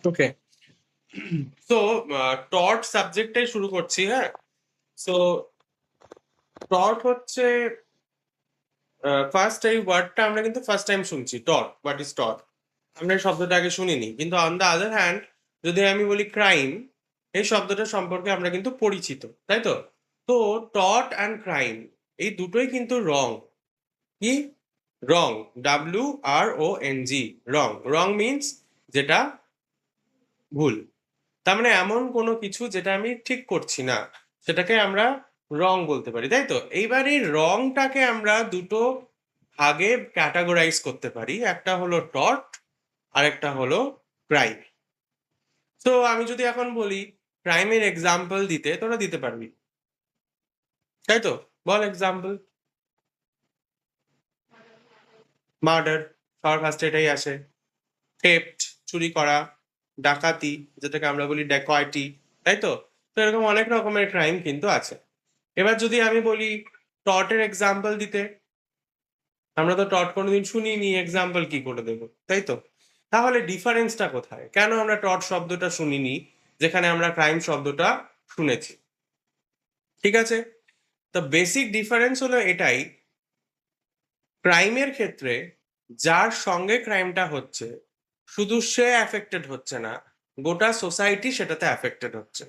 ওকে, so tort সাবজেক্টটাই শুরু করছি। হ্যাঁ, সো টর্ট হচ্ছে ফার্স্ট এই ওয়ার্ডটা আমরা কিন্তু ফার্স্ট টাইম শুনছি। Tort, what is tort? আমরা এই শব্দটা আগে শুনিনি, কিন্তু অন দ্য আদার হ্যান্ড যদি আমি বলি ক্রাইম, এই শব্দটা সম্পর্কে আমরা কিন্তু পরিচিত, তাই তো? তো টর্ট অ্যান্ড ক্রাইম এই দুটোই কিন্তু রং। কি রং? WRONG, রং। রং মিনস যেটা ভুল। তার মানে এমন কোনো কিছু যেটা আমি ঠিক করছি না, সেটাকে আমরা রং বলতে পারি, তাই তো? এইবার এই রংটাকে আমরা দুটো ভাগে ক্যাটাগরাইজ করতে পারি, একটা হলো টর্ট আর একটা হলো ক্রাইম। তো আমি যদি এখন বলি ক্রাইমের এক্সাম্পল দিতে, তোরা দিতে পারবি, তাই তো? বল এক্সাম্পল। মার্ডার, সবার ফার্স্টে এটাই আসে। থেফট, চুরি করা। ডাকাতি, যেটাকে আমরা বলি ড্যাকয়েটি, তাই তো? তো এরকম অনেক রকমের ক্রাইম কিন্তু আছে। এবার যদি আমি বলি টর্টের এক্সাম্পল দিতে, আমরা তো টর্ট কোনোদিন শুনিনি, এক্সাম্পল কি করে দেবো, তাই তো? তাহলে ডিফারেন্সটা কোথায়? কেন আমরা টর্ট শব্দটা শুনিনি যেখানে আমরা ক্রাইম শব্দটা শুনেছি? ঠিক আছে, তো বেসিক ডিফারেন্স হলো এটাই, ক্রাইমের ক্ষেত্রে যার সঙ্গে ক্রাইমটা হচ্ছে শুধু সে অ্যাফেক্টেড হচ্ছে না, গোটা সোসাইটি সেটাতে অ্যাফেক্টেড হচ্ছে।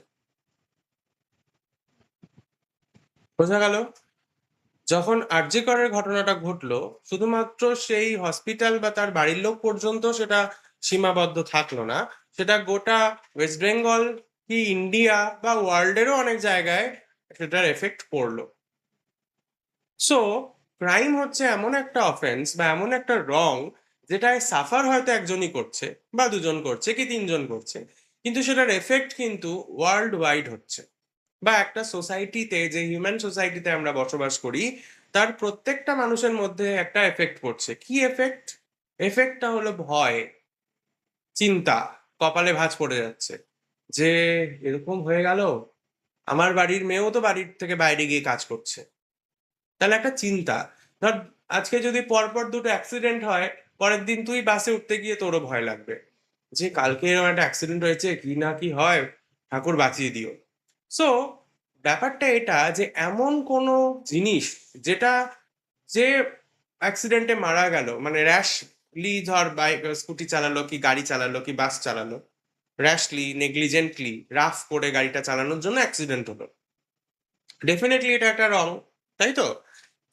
বোঝা গেল? যখন আরজি করের ঘটনাটা ঘটলো, শুধুমাত্র সেই হসপিটাল বা তার বাড়ির লোক পর্যন্ত সেটা সীমাবদ্ধ থাকলো না, সেটা গোটা ওয়েস্ট বেঙ্গল কি ইন্ডিয়া বা ওয়ার্ল্ডেরও অনেক জায়গায় সেটার এফেক্ট পড়লো। সো ক্রাইম হচ্ছে এমন একটা অফেন্স বা এমন একটা রং, যেটায় সাফার হয়তো একজনই করছে বা দুজন করছে কি তিনজন করছে, কিন্তু সেটার এফেক্ট কিন্তু ওয়ার্ল্ড ওয়াইড হচ্ছে। বা একটা সোসাইটিতে, যে হিউম্যান সোসাইটিতে আমরা বসবাস করি, তার প্রত্যেকটা মানুষের মধ্যে একটা এফেক্ট পড়ছে। কি এফেক্ট? এফেক্টটা হলো ভয়, চিন্তা, কপালে ভাঁজ পড়ে যাচ্ছে যে এরকম হয়ে গেল, আমার বাড়ির মেয়েও তো বাড়ির থেকে বাইরে গিয়ে কাজ করছে। তাহলে একটা চিন্তা। ধর, আজকে যদি পরপর দুটো অ্যাক্সিডেন্ট হয়, পরের দিন তুই বাসে উঠতে গিয়ে তোরও ভয় লাগবে যে কালকে এরকম একটা অ্যাক্সিডেন্ট হয়েছে, কি না কি হয়, ঠাকুর বাঁচিয়ে দিও। সো ব্যাপারটা এটা যে এমন কোনো জিনিস যেটা, যে অ্যাক্সিডেন্টে মারা গেল, মানে র্যাশলি, ধর বাইক স্কুটি চালালো কি গাড়ি চালালো কি বাস চালালো, র্যাশলি নেগলিজেন্টলি রাফ করে গাড়িটা চালানোর জন্য অ্যাক্সিডেন্ট হলো, ডেফিনেটলি এটা একটা রং, তাই তো?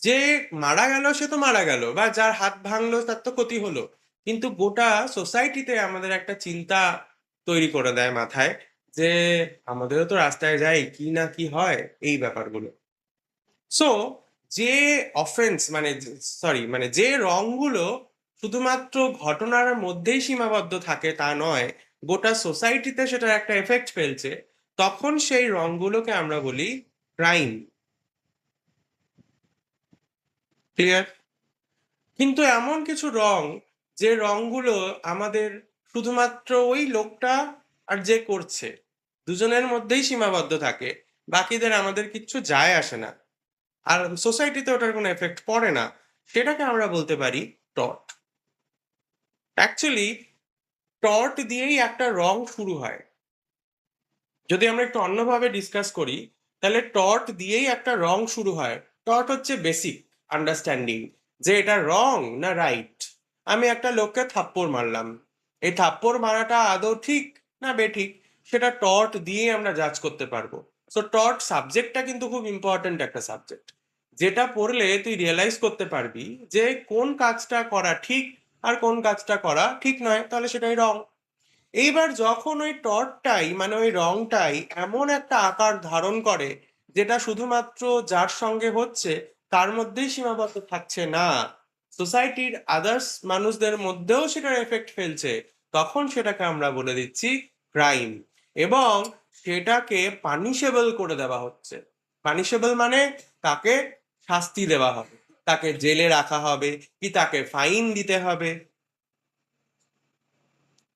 যে মারা গেল সে তো মারা গেল, বা যার হাত ভাঙলো তার তো ক্ষতি হলো, কিন্তু গোটা সোসাইটিতে আমাদের একটা চিন্তা তৈরি করে দেয় মাথায় যে আমাদেরও তো রাস্তায় যাই, কি না কি হয়, এই ব্যাপারগুলো। সো যে অফেন্স মানে, সরি মানে যে রংগুলো শুধুমাত্র ঘটনার মধ্যেই সীমাবদ্ধ থাকে তা নয়, গোটা সোসাইটিতে সেটার একটা এফেক্ট ফেলছে, তখন সেই রংগুলোকে আমরা বলি ক্রাইম। ক্লিয়ার? কিন্তু এমন কিছু রং, যে রংগুলো আমাদের শুধুমাত্র ওই লোকটা আর যে করছে দুজনের মধ্যেই সীমাবদ্ধ থাকে, বাকিদের আমাদের কিচ্ছু যায় আসে না, আর সোসাইটিতে ওটার কোনো এফেক্ট পড়ে না, সেটাকে আমরা বলতে পারি টর্ট। অ্যাকচুয়ালি টর্ট দিয়েই একটা রং শুরু হয়। যদি আমরা একটু অন্যভাবে ডিসকাস করি, তাহলে টর্ট দিয়েই একটা রং শুরু হয়। টর্ট হচ্ছে বেসিক আন্ডারস্ট্যান্ডিং, যে এটা রং না রাইট। আমি একটা লোককে থাপ্পড় মারলাম, এই থাপ্পড় মারাটা আদৌ ঠিক না বেঠিক, সেটা টর্ট দিয়েই আমরা জাজ করতে পারবো। সো টর্ট সাবজেক্টটা কিন্তু খুব ইম্পর্ট্যান্ট একটা সাবজেক্ট, যেটা পড়লে তুই রিয়েলাইজ করতে পারবি যে কোন কাজটা করা ঠিক আর কোন কাজটা করা ঠিক নয়, তাহলে সেটাই রং। এইবার যখন ওই টর্চটাই মানে ওই রংটাই এমন একটা আকার ধারণ করে, যেটা শুধুমাত্র যার সঙ্গে হচ্ছে তার মধ্যেই সীমাবদ্ধ থাকছে না, সোসাইটির আদার্স মানুষদের মধ্যেও সেটার এফেক্ট ফেলছে, তখন সেটাকে আমরা বলে দিচ্ছি ক্রাইম। এবং সেটাকে পানিশেবল করে দেওয়া হচ্ছে। পানিশেবল মানে তাকে শাস্তি দেওয়া হবে, তাকে জেলে রাখা হবে কি তাকে ফাইন দিতে হবে।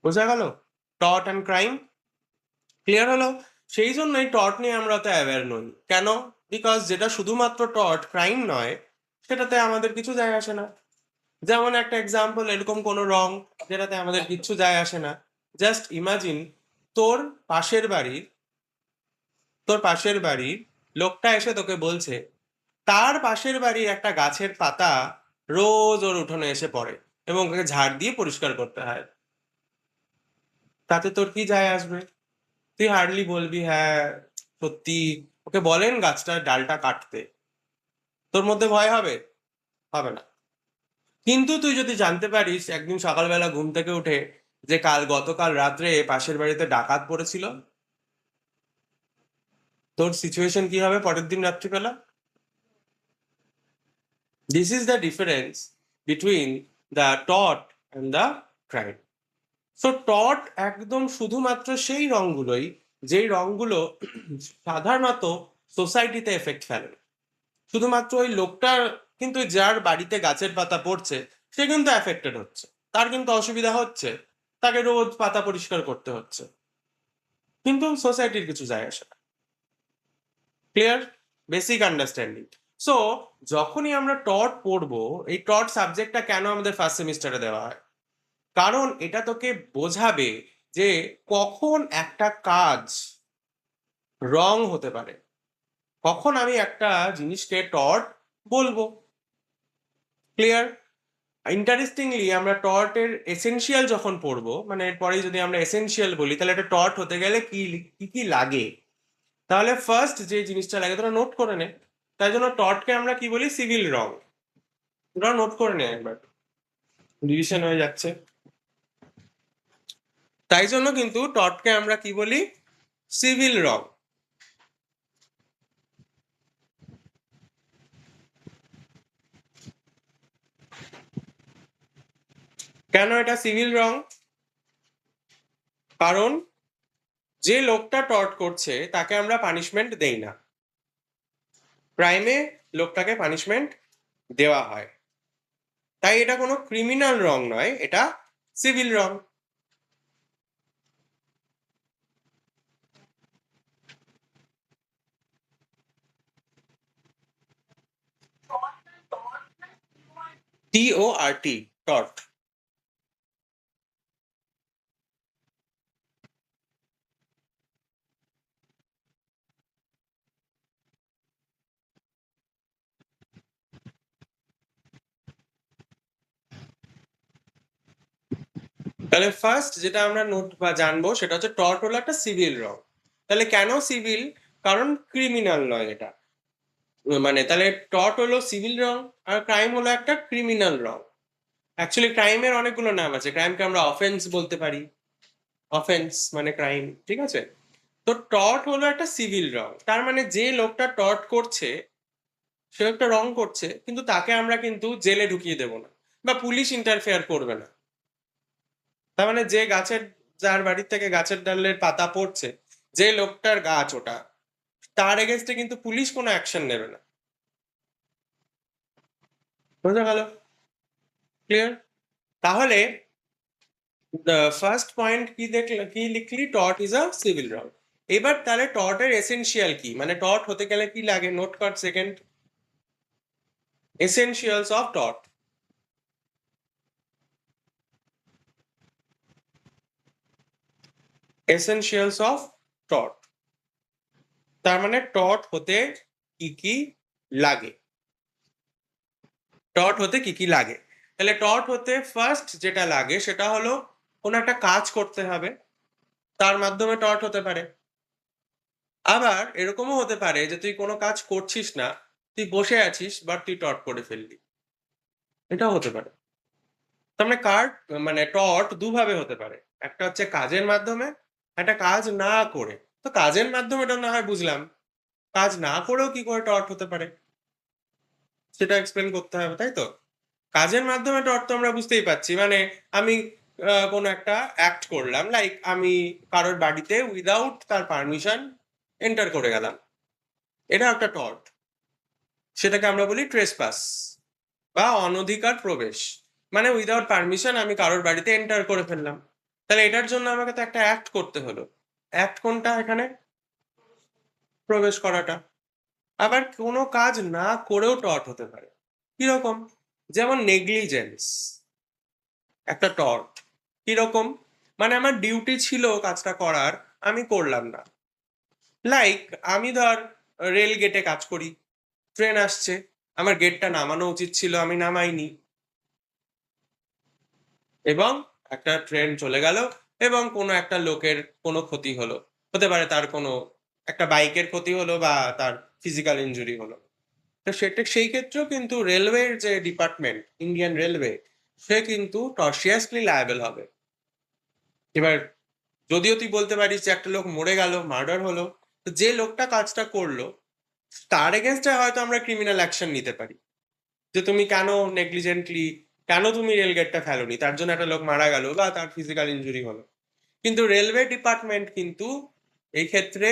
বোঝা গেল? টর্ট অ্যান্ড ক্রাইম ক্লিয়ার হলো? সেই জন্যই টর্ট নিয়ে আমরা তো অ্যাওয়্যার নই। কেন? বিকজ যেটা শুধুমাত্র টর্ট, ক্রাইম নয়, সেটাতে আমাদের কিছু যায় আসে না। যেমন একটা এক্সাম্পল, এরকম কোনো রং যেটাতে আমাদের কিচ্ছু যায় আসে না, জাস্ট ইমাজিন তোর পাশের বাড়ির লোকটা এসে তোকে বলছে তার পাশের বাড়ির একটা গাছের পাতা রোজ ওর উঠোনে এসে পড়ে এবং ওকে ঝাড় দিয়ে পরিষ্কার করতে হয়। তাতে তোর কি যায় আসবে? তুই হার্ডলি বলবি হ্যাঁ সত্যি, ওকে বলেন গাছটার ডালটা কাটতে। তোর মধ্যে ভয় হবে? হবে না। কিন্তু তুই যদি জানতে পারিস একদিন সকালবেলা ঘুম থেকে উঠে যে গতকাল রাত্রে পাশের বাড়িতে ডাকাত পড়েছিল, তোর সিচুয়েশন কি হবে পরের দিন রাত্রিবেলা? This is the difference between the টট অ্যান্ড দ্য ক্রাইম। সো টট একদম শুধুমাত্র সেই রঙগুলোই যেই রঙগুলো সাধারণত সোসাইটিতে এফেক্ট ফেলে। শুধুমাত্র ওই লোকটার কিন্তু যার বাড়িতে গাছের পাতা পড়ছে সে কিন্তু অ্যাফেক্টেড হচ্ছে, তার কিন্তু অসুবিধা হচ্ছে, তাকে রোজ পাতা পরিষ্কার করতে হচ্ছে, কিন্তু সোসাইটির কিছু যায় আসে না। ক্লিয়ার? Basic understanding. সো যখনই আমরা টট পড়বো, এই টট সাবজেক্টটা কেন আমাদের ফার্স্ট সেমিস্টারে দেওয়া হয়? কারণ এটা তোকে বোঝাবে যে কখন একটা কাজ রং হতে পারে, কখন আমি একটা জিনিসকে টট বলবো। ক্লিয়ার? ইন্টারেস্টিংলি আমরা টর্টের এসেনশিয়াল যখন পড়বো, মানে এরপরে যদি আমরা এসেনশিয়াল বলি তাহলে একটা টর্ট হতে গেলে কি কি কি লাগে, তাহলে ফার্স্ট যে জিনিসটা লাগে তোরা নোট করে নে। তাই জন্য টর্টকে আমরা কি বলি? সিভিল রং। তোরা নোট করে নে একবার, রিভিশন হয়ে যাচ্ছে। তাই জন্য কিন্তু টর্টকে আমরা কি বলি? সিভিল রং। কেন এটা সিভিল রং? কারণ যে লোকটা টর্ট করছে তাকে আমরা পানিশমেন্ট দেই না, ক্রাইমে লোকটাকে পানিশমেন্ট দেওয়া হয়। তাই এটা কোনো ক্রিমিনাল রং নয়, এটা সিভিল রং। TORT, tort. তাহলে ফার্স্ট যেটা আমরা নোট বা জানবো সেটা হচ্ছে টর্ট হলো একটা সিভিল রং। তাহলে কেন সিভিল? কারণ ক্রিমিনাল নয় এটা। মানে তাহলে টর্ট হলো সিভিল রং আর ক্রাইম হলো একটা ক্রিমিনাল রং। অ্যাকচুয়ালি ক্রাইমের অনেকগুলো নাম আছে, ক্রাইমকে আমরা অফেন্স বলতে পারি, অফেন্স মানে ক্রাইম, ঠিক আছে? তো টর্ট হলো একটা সিভিল রং, তার মানে যে লোকটা টর্ট করছে সে একটা রং করছে, কিন্তু তাকে আমরা কিন্তু জেলে ঢুকিয়ে দেবো না বা পুলিশ ইন্টারফেয়ার করবে না। তার মানে যে গাছের, যার বাড়ির থেকে গাছের ডালের পাতা পড়ছে, যে লোকটার গাছ ওটা, তার এগেনস্টে কিন্তু পুলিশ কোনো অ্যাকশন নেবে না। বোঝা গেল? ক্লিয়ার? তাহলে ফার্স্ট পয়েন্ট কি দেখলে, কি লিখলি? টর্ট ইজ আ সিভিল রং। এবার তাহলে টর্টের এসেনশিয়াল কি, মানে টর্ট হতে গেলে কি লাগে? নোট কর second, essentials of tort. Essentials of tort, তার মানে টর্ট হতে কি কি লাগে, টর্ট হতে কি কি লাগে। তাহলে টর্ট হতে ফার্স্ট যেটা লাগে সেটা হলো কোনো একটা কাজ করতে হবে, তার মাধ্যমে টর্ট হতে পারে। আবার এরকমও হতে পারে যে তুই কোনো কাজ করছিস না, তুই বসে আছিস বাট তুই টর্ট করে ফেললি, এটাও হতে পারে। তার মানে মানে টর্ট দুভাবে হতে পারে, একটা হচ্ছে কাজের মাধ্যমে, একটা কাজ না করে। তো কাজের মাধ্যমেটা না হয় বুঝলাম, কাজ না করেও কি করে টর্ট হতে পারে সেটা এক্সপ্লেন করতে হবে, তাই তো? কাজের মাধ্যমে টর্ট তো আমরা বুঝতেই পারছি, মানে আমি কোনো একটা অ্যাক্ট করলাম, লাইক আমি কারোর বাড়িতে উইদাউট তার পারমিশন এন্টার করে গেলাম, এটা একটা টর্ট। সেটাকে আমরা বলি ট্রেসপাস বা অনধিকার প্রবেশ, মানে উইদাউট পারমিশন আমি কারোর বাড়িতে এন্টার করে ফেললাম। তাহলে এটার জন্য আমাকে তো একটা অ্যাক্ট করতে হলো। অ্যাক্ট কোনটা এখানে? প্রবেশ করাটা। আবার কোনো কাজ না করেও টর্ট হতে পারে, কিরকম? যেমন নেগলিজেন্স একটা টর্ট। কিরকম? মানে আমার ডিউটি ছিল কাজটা করার, আমি করলাম না। লাইক আমি ধর রেল গেটে কাজ করি, ট্রেন আসছে, আমার গেটটা নামানো উচিত ছিল, আমি নামাইনি, এবং একটা ট্রেন চলে গেল, এবং কোনো একটা লোকের কোনো ক্ষতি হলো, হতে পারে তার কোনো একটা বাইকের ক্ষতি হলো বা তার ফিজিক্যাল ইনজুরি হলো। তো সেটা সেই ক্ষেত্রেও কিন্তু রেলওয়ের যে ডিপার্টমেন্ট, ইন্ডিয়ান রেলওয়ে, সে কিন্তু টর্শিয়াসলি লায়াবেল হবে। এবার যদিও তুই বলতে পারিস যে একটা লোক মরে গেল, মার্ডার হলো, তো যে লোকটা কাজটা করলো তার এগেনস্টে হয়তো আমরা ক্রিমিনাল অ্যাকশন নিতে পারি, যে তুমি কেন নেগলিজেন্টলি, কেন তুমি রেলগেটটা ফেলোনি, তার জন্য একটা লোক মারা গেল বা তার ফিজিক্যাল ইনজুরি হলো। কিন্তু রেলওয়ে ডিপার্টমেন্ট কিন্তু এই ক্ষেত্রে,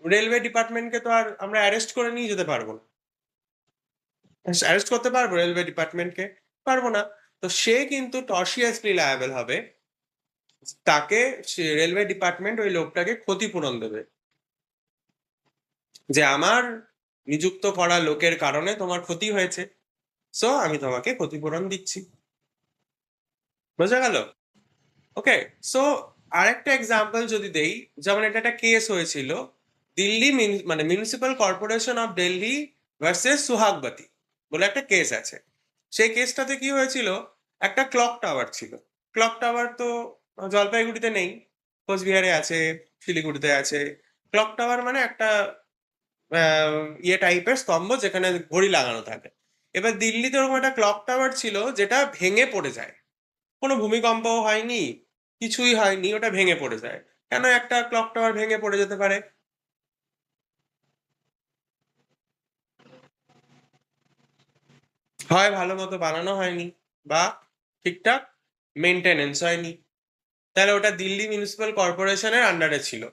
রেলওয়ে ডিপার্টমেন্টকে তো আর আমরা অ্যারেস্ট করে নিয়ে যেতে পারবো না। অ্যারেস্ট করতে পারবো রেলওয়ে ডিপার্টমেন্টকে? পারবো না। তো সে কিন্তু টর্শিয়াসলি লায়াবেল হবে, তাকে রেলওয়ে ডিপার্টমেন্ট ওই লোকটাকে ক্ষতিপূরণ দেবে, যে আমার নিযুক্ত করা লোকের কারণে তোমার ক্ষতি হয়েছে, সো আমি তোমাকে ক্ষতিপূরণ দিচ্ছি। বোঝা গেল? ওকে। সো আরেকটা এক্সাম্পল যদি দেই, যেমন এটা একটা কেস হয়েছিল, দিল্লি মানে municipal corporation of Delhi versus Suhagbati বলে একটা কেস আছে। সেই কেসটাতে কি হয়েছিল, একটা ক্লক টাওয়ার ছিল। ক্লক টাওয়ার তো জলপাইগুড়িতে নেই, কোচবিহারে আছে, শিলিগুড়িতে আছে। ক্লক টাওয়ার মানে একটা ইয়ে টাইপের স্তম্ভ যেখানে ঘড়ি লাগানো থাকে। এবার দিল্লিতে ওরকম একটা ক্লক টাওয়ার ছিল যেটা ভেঙে পড়ে যায়, কোনো ভূমিকম্পও হয়নি, কিছুই হয়নি, ওটা ভেঙে পড়ে যায়। কেন একটা ক্লক টাওয়ার ভেঙে পড়ে যেতে পারে? হয় ভালো মতো বানানো হয়নি, বা ঠিকঠাক মেনটেনেন্স হয়নি। তাহলে ওটা দিল্লি মিউনিসিপ্যাল কর্পোরেশনের আন্ডারে ছিল,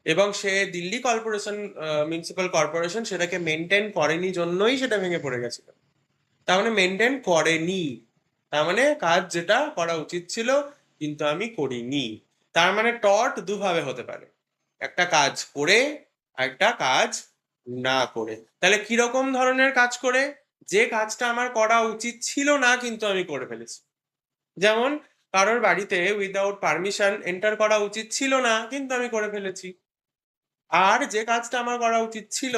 এবং সে দিল্লি কর্পোরেশন, মিউনিসিপ্যাল কর্পোরেশন সেটাকে মেনটেন করেনি জন্যই সেটা ভেঙে পড়ে গেছিল। তার মানে মেনটেন করেনি, তার মানে কাজ যেটা করা উচিত ছিল কিন্তু আমি করিনি। তার মানে টর্ট দুভাবে হতে পারে, একটা কাজ করে আর একটা কাজ না করে। তাহলে কিরকম ধরনের কাজ করে? যে কাজটা আমার করা উচিত ছিল না কিন্তু আমি করে ফেলেছি। যেমন কারোর বাড়িতে উইদাউট পারমিশন এন্টার করা উচিত ছিল না কিন্তু আমি করে ফেলেছি। আর যে কাজটা আমার করা উচিত ছিল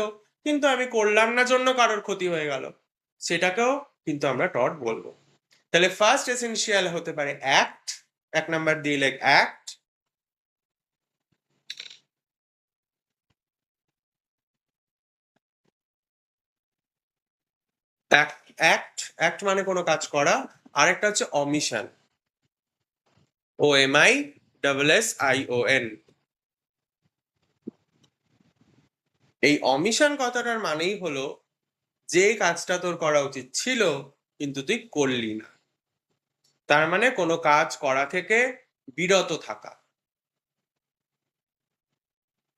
কিন্তু আমি করলাম না জন্য কারোর ক্ষতি হয়ে গেল, সেটাকেও কিন্তু আমরা টর্ট বলবো। তাহলে ফার্স্ট এসেনশিয়াল হতে পারে অ্যাক্ট, 1 নাম্বার দিলে অ্যাক্ট। অ্যাক্ট, অ্যাক্ট মানে কোনো কাজ করা। আরেকটা হচ্ছে অমিশন, OMISSION। এই অমিশন কথাটার মানেই হলো যে কাজটা তোর করা উচিত ছিল কিন্তু তুই করলি না, তার মানে কোনো কাজ করা থেকে বিরত থাকা।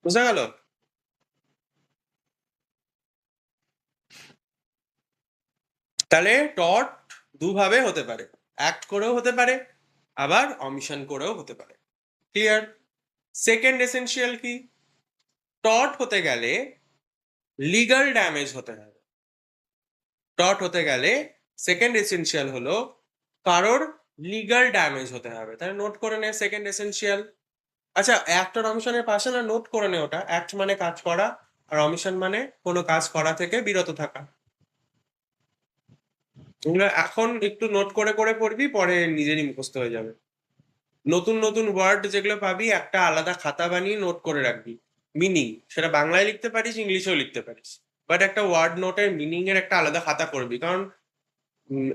বুঝা গেল? তাহলে টর্ট দুভাবে হতে পারে, অ্যাক্ট করেও হতে পারে, আবার অমিশন করেও হতে পারে। ক্লিয়ার? সেকেন্ড এসেনশিয়াল কি? টর্ট হতে গেলে লিগ্যাল ড্যামেজ হতে হবে। টর্ট হতে গেলে সেকেন্ড এসেনশিয়াল হলো কারোর লিগ্যাল ড্যামেজ হতে হবে। তাহলে নোট করে নে সেকেন্ড এসেনশিয়াল। আচ্ছা, অ্যাক্ট আর অমিশনের পাশে না নোট করে নে ওটা। অ্যাক্ট মানে কাজ করা, আর অমিশন মানে কোনো কাজ করা থেকে বিরত থাকা। এগুলো এখন একটু নোট করে করে পড়বি, পরে নিজেরই মুখস্থ হয়ে যাবে। নতুন নতুন ওয়ার্ড যেগুলো পাবি একটা আলাদা খাতা বানিয়ে নোট করে রাখবি, মিনিং সেটা বাংলায় লিখতে পারিস, ইংলিশেও লিখতে পারিস, বাট একটা ওয়ার্ড নোটের মিনিং এর একটা আলাদা খাতা করবি। কারণ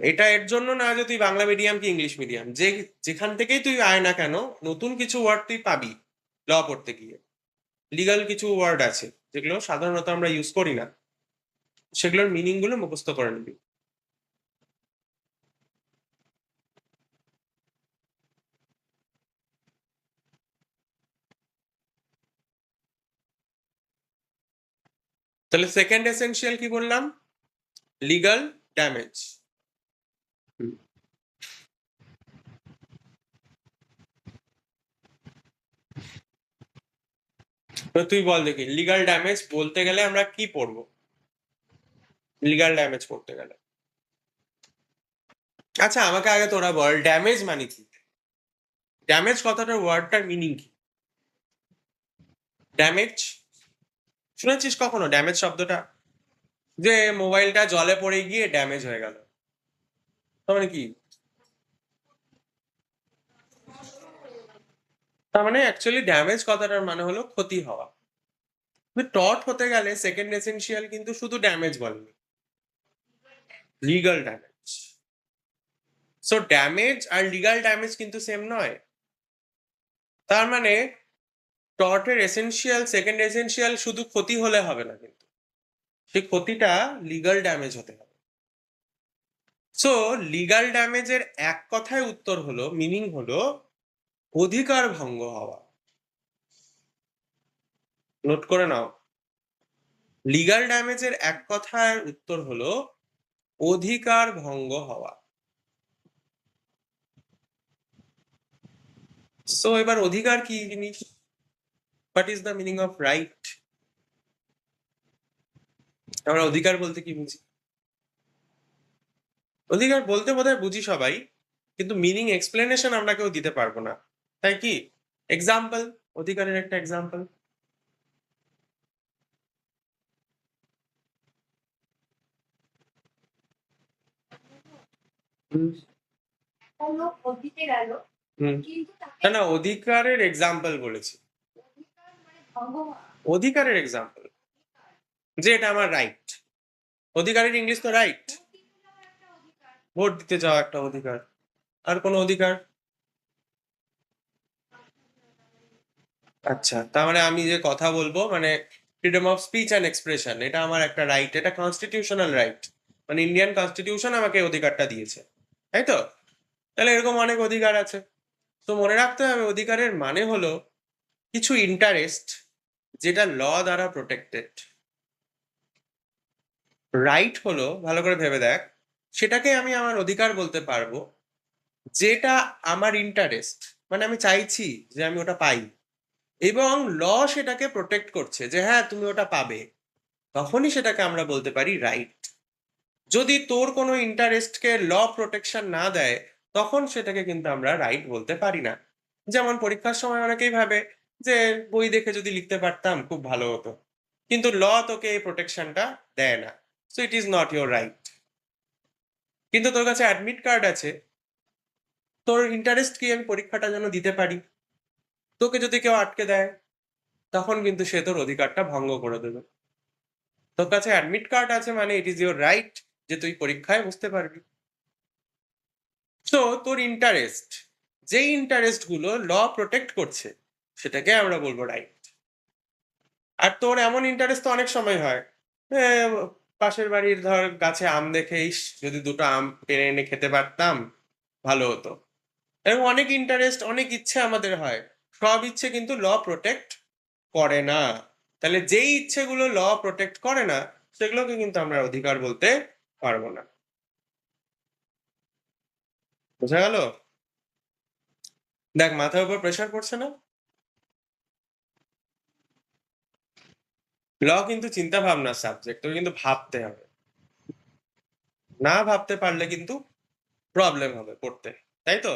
এটা এর জন্য না যে তুই বাংলা মিডিয়াম কি ইংলিশ মিডিয়াম, যে যেখান থেকেই তুই আয় না কেন, নতুন কিছু ওয়ার্ড তুই পাবি ল পড়তে গিয়ে। লিগাল কিছু ওয়ার্ড আছে যেগুলো সাধারণত আমরা ইউজ করি না, সেগুলোর মিনিং গুলো মুখস্থ করে নিবি। তাহলে সেকেন্ড এসেনশিয়াল কি বললাম? Legal damage. তো তুই বল দেখি, লিগাল ড্যামেজ বলতে গেলে আমরা কি পড়বো? লিগাল ড্যামেজ পড়তে গেলে, আচ্ছা আমাকে আগে তোরা বল ড্যামেজ মানে কি? ড্যামেজ কথাটার ওয়ার্ডটার মিনিং কি? ড্যামেজ শুনেছিস কখনো ড্যামেজ শব্দটা? যে মোবাইলটা জলে পড়ে গিয়ে ড্যামেজ হয়ে গেল, তার মানে কি? তার মানে অ্যাকচুয়ালি ড্যামেজ কথাটার মানে হলো ক্ষতি হওয়া। টট হতে গেলে সেকেন্ড এসেনশিয়াল কিন্তু শুধু ড্যামেজ বলেনি, লিগাল ড্যামেজ। সো ড্যামেজ আর লিগাল ড্যামেজ কিন্তু সেম নয়। তার মানে টর্টের এসেনশিয়াল সেকেন্ড এসেনশিয়াল শুধু ক্ষতি হলে হবে না, কিন্তু সেই ক্ষতিটা লিগাল ড্যামেজ হতে হবে। সো লিগাল ড্যামেজের এক কথায় উত্তর হলো, মিনিং হলো অধিকার ভঙ্গ হওয়া। নোট করে নাও, লিগাল ড্যামেজের এক কথায় উত্তর হলো অধিকার ভঙ্গ হওয়া। সো এবার অধিকার কি জিনিস? What is the meaning of right? আমরা অধিকার বলতে কি বুঝি? অধিকার বলতে বোধহয় বুঝি সবাই, কিন্তু মিনিং এক্সপ্লেনেশন আমরা কেউ দিতে পারবো না, তাই কি? এক্সাম্পল, অধিকারের একটা এক্সাম্পল। না না, অধিকারের এক্সাম্পল বলেছি, অধিকারের এক্সাম্পল, যে এটা আমার রাইট। অধিকারের ইংলিশ তো রাইট। ভোট দিতে যাওয়া একটা অধিকার। আর কোন অধিকার? আচ্ছা, তার মানে আমি যে কথা বলবো, মানে freedom of speech and expression, এটা আমার একটা রাইট, এটা কনস্টিটিউশনাল রাইট, মানে ইন্ডিয়ান কনস্টিটিউশন আমাকে অধিকারটা দিয়েছে, তাই তো? তাহলে এরকম অনেক অধিকার আছে। তো মনে রাখতে হবে অধিকারের মানে হলো কিছু ইন্টারেস্ট যেটা ল দ্বারা প্রোটেক্টেড। রাইট হলো, ভালো করে ভেবে দেখ, সেটাকে আমি আমার অধিকার বলতে পারবো যেটা আমার ইন্টারেস্ট, মানে আমি চাইছি যে আমি ওটা পাই, এবং ল সেটাকে প্রোটেক্ট করছে যে হ্যাঁ তুমি ওটা পাবে, তখনই সেটাকে আমরা বলতে পারি রাইট। যদি তোর কোনো ইন্টারেস্টকে ল প্রোটেকশন না দেয়, তখন সেটাকে কিন্তু আমরা রাইট বলতে পারি না। যেমন পরীক্ষার সময় অনেকেই ভাবে যে বই দেখে যদি লিখতে পারতাম খুব ভালো হতো, কিন্তু ল তোকে এই প্রোটেকশনটা দেয় না, so it is not your right. কিন্তু তোর কাছে অ্যাডমিট কার্ড আছে, তোর ইন্টারেস্ট কি আমি পরীক্ষাটা যেন দিতে পারি, তোকে যদি কেউ আটকে দেয় তখন কিন্তু সে তোর অধিকারটা ভঙ্গ করে দেবে। তোর কাছে অ্যাডমিট কার্ড আছে মানে ইট ইজ ইয়োর রাইট যে তুই পরীক্ষায় বসতে পারবি। সো তোর ইন্টারেস্ট, যেই ইন্টারেস্ট গুলো ল প্রোটেক্ট করছে, সেটাকে আমরা বলবো রাইট। আর তোর এমন ইন্টারেস্ট তো অনেক সময় হয়, এ, পাশের বাড়ির ধর গাছে আম দেখে ইস যদি দুটো আম পেড়ে এনে খেতে পারতাম ভালো হতো। এবং অনেক ইন্টারেস্ট, অনেক ইচ্ছে আমাদের হয়, সব ইচ্ছে কিন্তু ল প্রোটেক্ট করে না। তাহলে যেই ইচ্ছেগুলো ল প্রোটেক্ট করে না, সেগুলোকে কিন্তু আমরা অধিকার বলতে পারবো না। বোঝা গেল? দেখ মাথার উপর প্রেশার পড়ছে না? ল কিন্তু চিন্তা ভাবনার সাবজেক্ট, তোকে কিন্তু ভাবতে হবে, না ভাবতে পারলে কিন্তু প্রবলেম হবে পড়তে, তাই তো?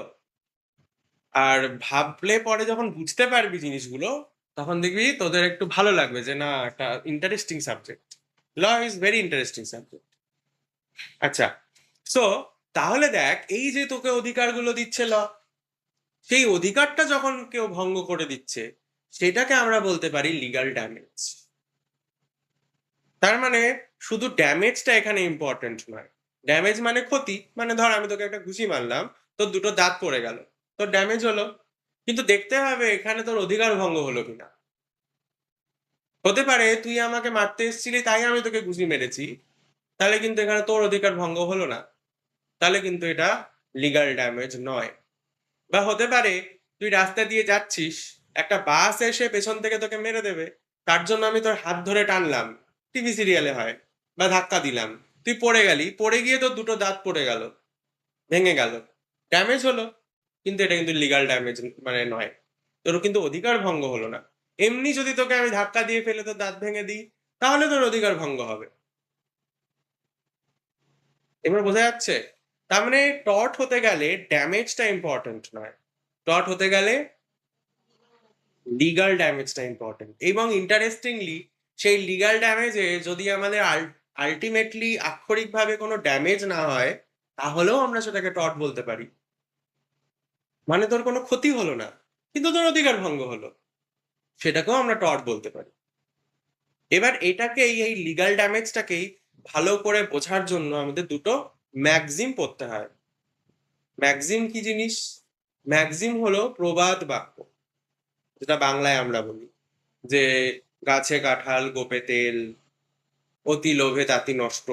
আর ভাবলে পরে যখন বুঝতে পারবি জিনিসগুলো, তখন দেখবি তোদের একটু ভালো লাগবে যে না একটা interesting subject, law is very interesting subject. আচ্ছা, সো তাহলে দেখ এই যে তোকে অধিকারগুলো দিচ্ছে ল, সেই অধিকারটা যখন কেউ ভঙ্গ করে দিচ্ছে, সেটাকে আমরা বলতে পারি লিগ্যাল ড্যামেজ। তার মানে শুধু ড্যামেজটা এখানে ইম্পর্টেন্ট নয়। ড্যামেজ মানে ক্ষতি, মানে ধর আমি তোকে একটা ঘুষি মারলাম, তোর দুটো দাঁত পড়ে গেল, তোর ড্যামেজ হলো, কিন্তু দেখতে হবে এখানে তোর অধিকার ভঙ্গ হলো কিনা। হতে পারে তুই আমাকে মারতে এসেছিলি তাই আমি তোকে ঘুষি মেরেছি, তাহলে কিন্তু এখানে তোর অধিকার ভঙ্গ হলো না, তাহলে কিন্তু এটা লিগ্যাল ড্যামেজ নয়। বা হতে পারে তুই রাস্তা দিয়ে যাচ্ছিস, একটা বাস এসে পেছন থেকে তোকে মেরে দেবে, তার জন্য আমি তোর হাত ধরে টানলাম, টিভি সিরিয়ালে হয়, বা ধাক্কা দিলাম, তুই পড়ে গেলি, পড়ে গিয়ে তোর দুটো দাঁত পড়ে গেল, ভেঙে গেল, ড্যামেজ হলো, কিন্তু এটা কিন্তু লিগ্যাল ড্যামেজ মানে নয়, তোর কিন্তু অধিকার ভঙ্গ হলো না। এমনি যদি তোকে আমি ধাক্কা দিয়ে ফেলে তোর দাঁত ভেঙে দিই, তাহলে তোর অধিকার ভঙ্গ হবে। এবার বোঝা যাচ্ছে? তার মানে টর্ট হতে গেলে ড্যামেজটা ইম্পর্টেন্ট নয়, টট হতে গেলে লিগাল ড্যামেজটা ইম্পর্টেন্ট, এবং ইন্টারেস্টিংলি সেই লিগাল ড্যামেজে যদি আমাদের আলটিমেটলি আক্ষরিকভাবে কোনো ড্যামেজ না হয়, তাহলেও আমরা সেটাকে টট বলতে পারি। মানে তোর কোনো ক্ষতি হলো না, কিন্তু তোর অধিকার ভঙ্গ হলো, সেটাকেও আমরা টট বলতে পারি। এবার এটাকেই, এই লিগাল ড্যামেজটাকেই ভালো করে বোঝার জন্য আমাদের দুটো ম্যাক্সিম পড়তে হয়। ম্যাক্সিম কি জিনিস? ম্যাক্সিম হলো প্রবাদ বাক্য, যেটা বাংলায় আমরা বলি যে গাছে কাঁঠাল গোপে তেল, অতি লোভে তাঁতি নষ্ট।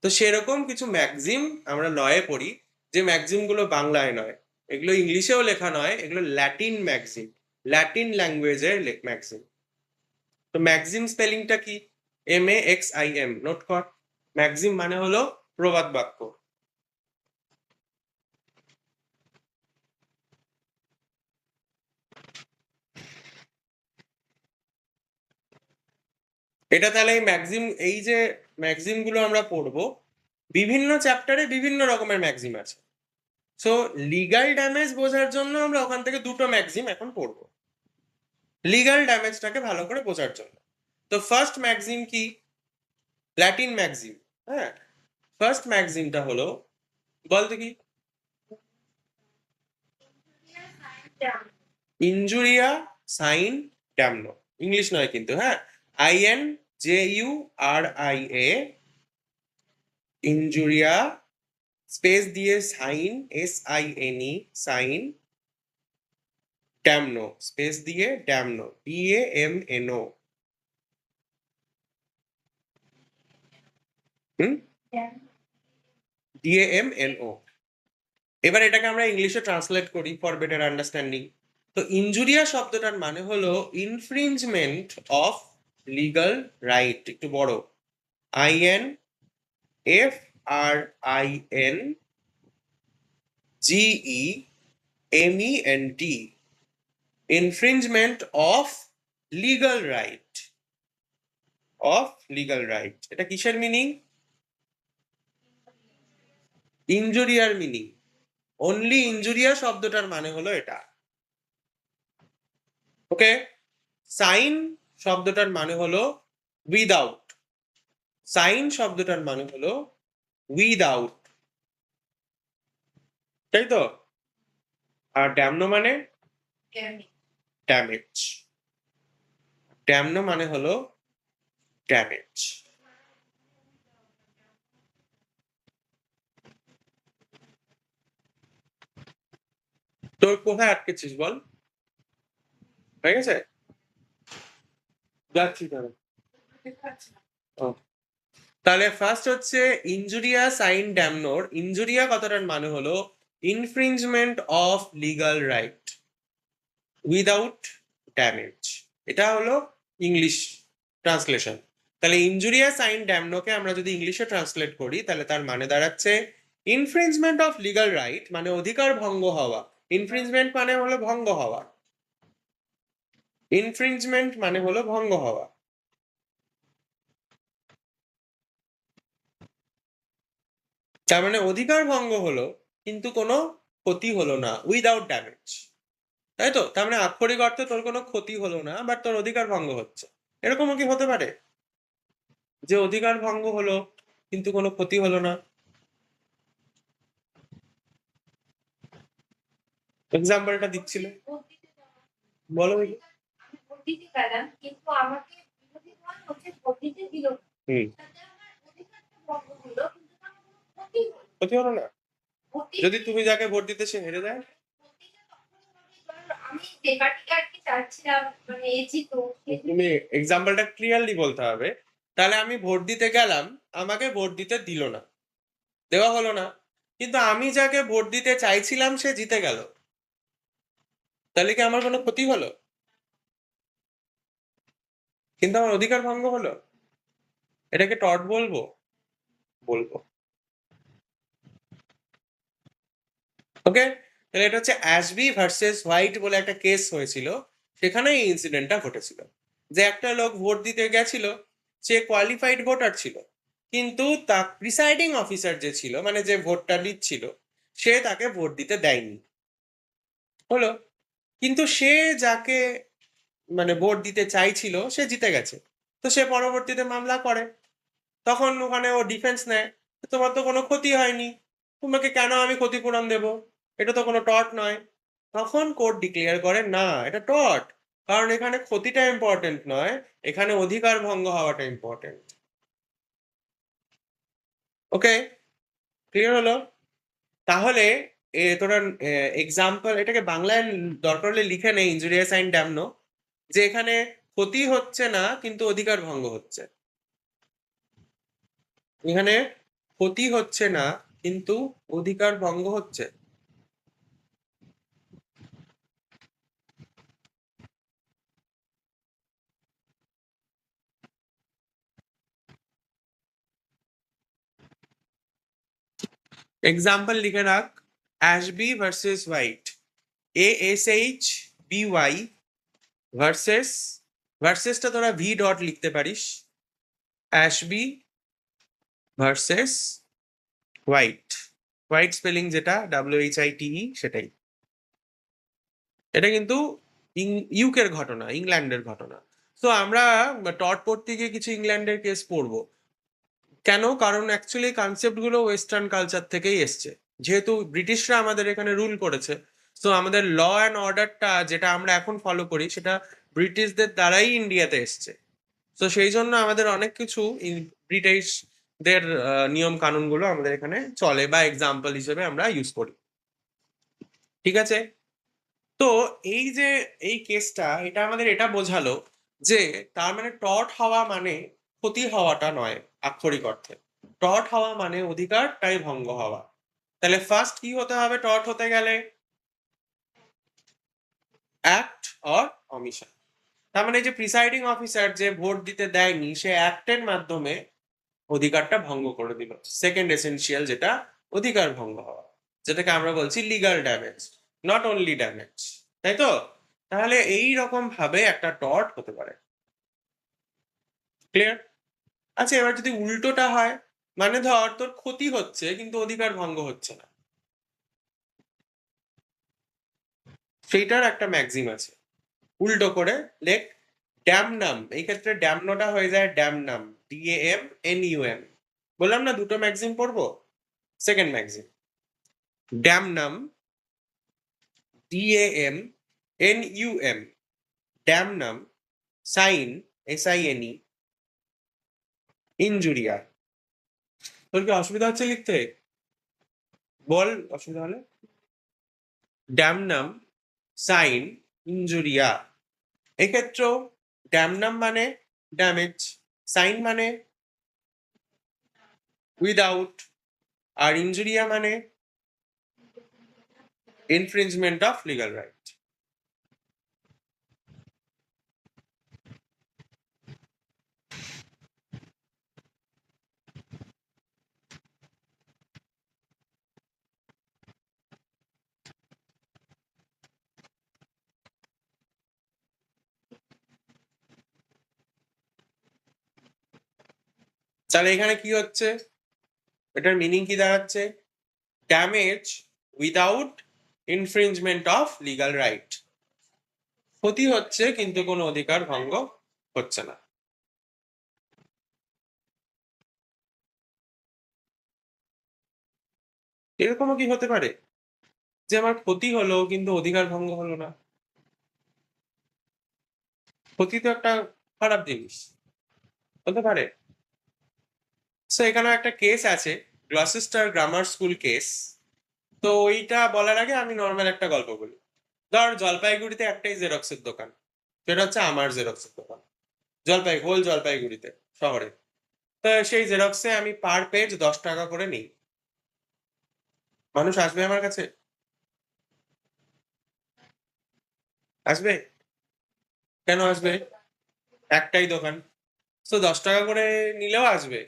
তো সেরকম কিছু ম্যাক্সিম আমরা লয়ে পড়ি, যে ম্যাক্সিম গুলো বাংলায় নয়, এগুলো ইংলিশেও লেখা নয়, এগুলো ল্যাটিন ম্যাক্সিম, ল্যাটিন ল্যাঙ্গুয়েজের ম্যাক্সিম। তো ম্যাক্সিম স্পেলিংটা কি? MAXIM, নোট কর। ম্যাক্সিম মানে হলো প্রবাদ বাক্য। এটা তাহলে এই ম্যাক্সিম, এই যে ম্যাক্সিম গুলো আমরা পড়বো, বিভিন্ন চ্যাপ্টারে বিভিন্ন রকমের ম্যাক্সিম আছে। সো লিগাল ড্যামেজ বোঝার জন্য আমরা ওখান থেকে দুটো ম্যাক্সিম এখন পড়বো, লিগাল ড্যামেজটাকে ভালো করে বোঝার জন্য। তো ফার্স্ট ম্যাক্সিম কি? Latin Maxim. হ্যাঁ, ফার্স্ট ম্যাক্সিমটা হলো, বলতে কি? ইনজুরিয়া সাইন ড্যামনো, ইংলিশ নয় কিন্তু, হ্যাঁ, INJURIA, ইনজুরিয়া স্পেস দিয়ে সাইন SINE, সাইন, ড্যামনো স্পেস দিয়ে ড্যামনো DAMNO। DAMNO। এবার এটাকে আমরা ইংলিশে ট্রান্সলেট করি ফর বেটার আন্ডারস্ট্যান্ডিং। তো ইনজুরিয়া শব্দটার মানে হলো ইনফ্রিঞ্জমেন্ট অফ লিগাল রাইট, একটু বড়, INFRINGEMENT, infringement of legal right, of legal right. এটা কিসের মিনিং? ইনজুরিয়ার মিনিং। অনলি ইনজুরিয়া শব্দটার মানে হলো এটা। ওকে, সাইন শব্দটার মানে হলো উইদাউট, সাইন শব্দটার মানে হলো উইদাউট, তাই তো? আর ড্যামনো মানে ড্যামেজ, ড্যামনো মানে হলো ড্যামেজ। তোর কোথায় আটকেছিস বল? হয়ে গেছে? যাচ্ছি তাহলে। ও, তাহলে ফার্স্ট হচ্ছে ইনজুরিয়া সাইন ড্যামনোর, ইনজুরিয়া কথাটার মানে হলো infringement of legal right without damage, এটা হলো ইংলিশ ট্রান্সলেশন। তাহলে ইনজুরিয়া সাইন ড্যামনোকে আমরা যদি ইংলিশে ট্রান্সলেট করি, তাহলে তার মানে দাঁড়াচ্ছে ইনফ্রিঞ্জমেন্ট অফ লিগাল রাইট, মানে অধিকার ভঙ্গ হওয়া। ইনফ্রিঞ্জমেন্ট মানে হলো ভঙ্গ হওয়া, ইনফ্রিঞ্জমেন্ট মানে হলো ভঙ্গ হওয়া। তার মানে অধিকার ভঙ্গ হলো কিন্তু কোনো ক্ষতি হলো না, উইদাউট ড্যামেজ, তাই তো? তার মানে আক্ষরিক অর্থে তোর কোনো ক্ষতি হলো না, বাট তোর অধিকার ভঙ্গ হচ্ছে। এরকমও কি হতে পারে যে অধিকার ভঙ্গ হলো কিন্তু কোনো ক্ষতি হলো না? এক্সাম্পলটা দিচ্ছিল, বলো দেখি। ক্ষতি হলো না? যদি তুমি যাকে ভোট দিতে সে হেরে যায়? তুমি এক্সাম্পলটা ক্লিয়ারলি বলতে হবে। তাহলে আমি ভোট দিতে গেলাম, আমাকে ভোট দিতে দিল না, দেওয়া হলো না, কিন্তু আমি যাকে ভোট দিতে চাইছিলাম সে জিতে গেল, তাহলে কি আমার কোনো ক্ষতি হলো? কিন্তু আমার অধিকার ভঙ্গ হলো। এটাকে টট বলবো? বলবো। ওকে, তাহলে এটা হচ্ছে অ্যাশবি ভার্সেস হোয়াইট বলে একটা কেস হয়েছিল, সেখানে এই ইনসিডেন্টটা ঘটেছিল, যে একটা লোক ভোট দিতে গেছিল, সে কোয়ালিফাইড ভোটার ছিল, কিন্তু তার প্রিসাইডিং অফিসার যে ছিল, মানে যে ভোটটা নিচ্ছিল, সে তাকে ভোট দিতে দেয়নি। হলো, কিন্তু সে যাকে মানে ভোট দিতে চাইছিল সে জিতে গেছে, তো সে পরবর্তীতে মামলা করে, তখন ওখানে ও ডিফেন্স নেয়, তোমার তো কোনো ক্ষতি হয়নি, তোমাকে কেন আমি ক্ষতিপূরণ দেব, এটা তো কোনো টর্ট নয়। তখন কোর্ট ডিক্লেয়ার করে না এটা টর্ট, কারণ এখানে ক্ষতিটা ইম্পর্টেন্ট নয়, এখানে অধিকার ভঙ্গ হওয়াটা ইম্পর্টেন্ট। ওকে, ক্লিয়ার হলো? তাহলে তোরা এক্সাম্পল এটাকে বাংলায় দরকার হলে লিখে নে, ইনজুরিয়াস অ্যান্ড ড্যামনো, যে এখানে ক্ষতি হচ্ছে না কিন্তু অধিকার ভঙ্গ হচ্ছে, এখানে ক্ষতি হচ্ছে না কিন্তু অধিকার ভঙ্গ হচ্ছে। এক্সাম্পল লিখে রাখ, Ashby versus white, ASHBY versus, ভার্সেসটা তোরা ভি ডট লিখতে পারিস, Ashby versus white, white spelling যেটা WHITE সেটাই। এটা কিন্তু ইউকের ঘটনা, ইংল্যান্ডের ঘটনা। তো আমরা টট পড়তে গিয়ে কিছু ইংল্যান্ডের কেস পড়বো, কেন? কারণ অ্যাকচুয়ালি কনসেপ্ট গুলো ওয়েস্টার্ন কালচার থেকেই এসছে, যেহেতু ব্রিটিশরা আমাদের এখানে রুল করেছে, তো আমাদের ল অ্যান্ড অর্ডারটা যেটা আমরা এখন ফলো করি সেটা ব্রিটিশদের দ্বারাই ইন্ডিয়াতে এসছে। তো সেই জন্য আমাদের অনেক কিছু ব্রিটিশদের নিয়ম কানুনগুলো আমাদের এখানে চলে বা এক্সাম্পল হিসেবে আমরা ইউজ করি। ঠিক আছে, তো এই যে এই কেসটা এটা আমাদের এটা বোঝালো যে তার মানে টর্ট হওয়া মানে ক্ষতি হওয়াটা নয়, আক্ষরিক অর্থে টর্ট হওয়া মানে অধিকারটাই ভঙ্গ হওয়া। তাহলে ফার্স্ট কি হতে হবে টর্ট হতে গেলে? Act or omission. তার মানে যে প্রিসাইডিং অফিসার যে ভোট দিতে দেয়নি সে অ্যাক্টের মাধ্যমে অধিকারটা ভঙ্গ করে দিল, সেকেন্ড এসেনশিয়াল যেটা অধিকার ভঙ্গ হওয়া, যেটাকে আমরা বলছি legal damage, not only damage, তাই তো? তাহলে এই রকম ভাবে একটা টর্ট হতে পারে। ক্লিয়ার? আচ্ছা, এবার যদি উল্টোটা হয়, মানে ধর তোর ক্ষতি হচ্ছে কিন্তু অধিকার ভঙ্গ হচ্ছে না, সেইটার একটা ম্যাক্সিম আছে, উল্টো করে লেখ ড্যামনাম, এই ক্ষেত্রে ড্যামনোটা হয়ে যায় ড্যামনাম, DAMNUM। বললাম না দুটো ম্যাক্সিম পড়বো, second maxim damnum, DAMNUM, damnum, sine, SINE, injuria. তোর কি অসুবিধা হচ্ছে লিখতে? বল অসুবিধা হলে। Damnum, sine, injuria. এক্ষেত্রেও ড্যামনাম মানে ড্যামেজ, সাইন মানে উইদাউট, আর ইনজুরিয়া মানে ইনফ্রিঞ্জমেন্ট অফ লিগাল রাইট। তাহলে এখানে কি হচ্ছে, এটার মিনিং কি দাঁড়াচ্ছে? Damage without infringement of legal right, ক্ষতি হচ্ছে কিন্তু কোনো অধিকার ভঙ্গ হচ্ছে না। এরকমও কি হতে পারে যে আমার ক্ষতি হলো কিন্তু অধিকার ভঙ্গ হলো না? ক্ষতি তো একটা খারাপ জিনিস, হতে পারে। সো এখানে একটা কেস আছে, গ্লসেস্টার গ্রামার স্কুল কেস। তো ওইটা বলার আগে আমি নর্মাল একটা গল্প বলি। ধর জলপাইগুড়িতে একটাই জেরক্সের দোকান, সেটা হচ্ছে আমার জেরক্সের দোকান, হোল জলপাইগুড়িতে শহরে। তো সেই জেরক্সে আমি পার পেজ 10 টাকা করে নিই। মানুষ আসবে আমার কাছে? আসবে? কেন আসবে? একটাই দোকান, তো 10 টাকা করে নিলেও আসবে,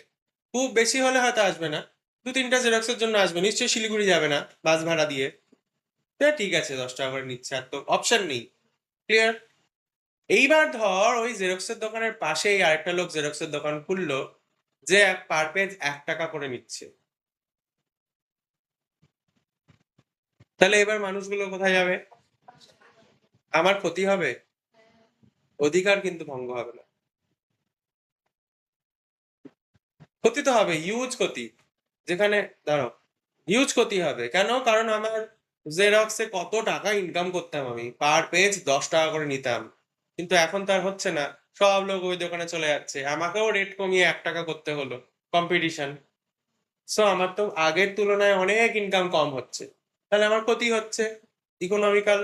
খুব বেশি হলে হয়তো আসবে না, 2-3টা জেরক্সের জন্য আসবে, নিশ্চয়ই শিলিগুড়ি যাবে না বাস ভাড়া দিয়ে। ঠিক আছে 10 টাকা করে নিচ্ছে, আর তো অপশন নেই। ক্লিয়ার? এইবার ধর ওই জেরক্সের দোকানের পাশেই আরেকটা লোক জেরক্সের দোকান খুললো, যে পার পেজ 1 টাকা করে নিচ্ছে। তাহলে এবার মানুষগুলো কোথায় যাবে? আমার ক্ষতি হবে, অধিকার কিন্তু ভঙ্গ হবে না। ক্ষতি তো হবে, হিউজ ক্ষতি। যেখানে দাঁড়াও, হিউজ ক্ষতি হবে কেন? কারণ আমার জেরক্সে কত টাকা ইনকাম করতাম, আমি পার পেজ 10 টাকা করে নিতাম, কিন্তু এখন তার হচ্ছে না। সব লোক ওই দোকানে চলে যাচ্ছে, আমাকেও রেট কমিয়ে 1 টাকা করতে হলো। কম্পিটিশন। সো আমার তো আগের তুলনায় অনেক ইনকাম কম হচ্ছে, তাহলে আমার ক্ষতি হচ্ছে, ইকোনমিক্যাল।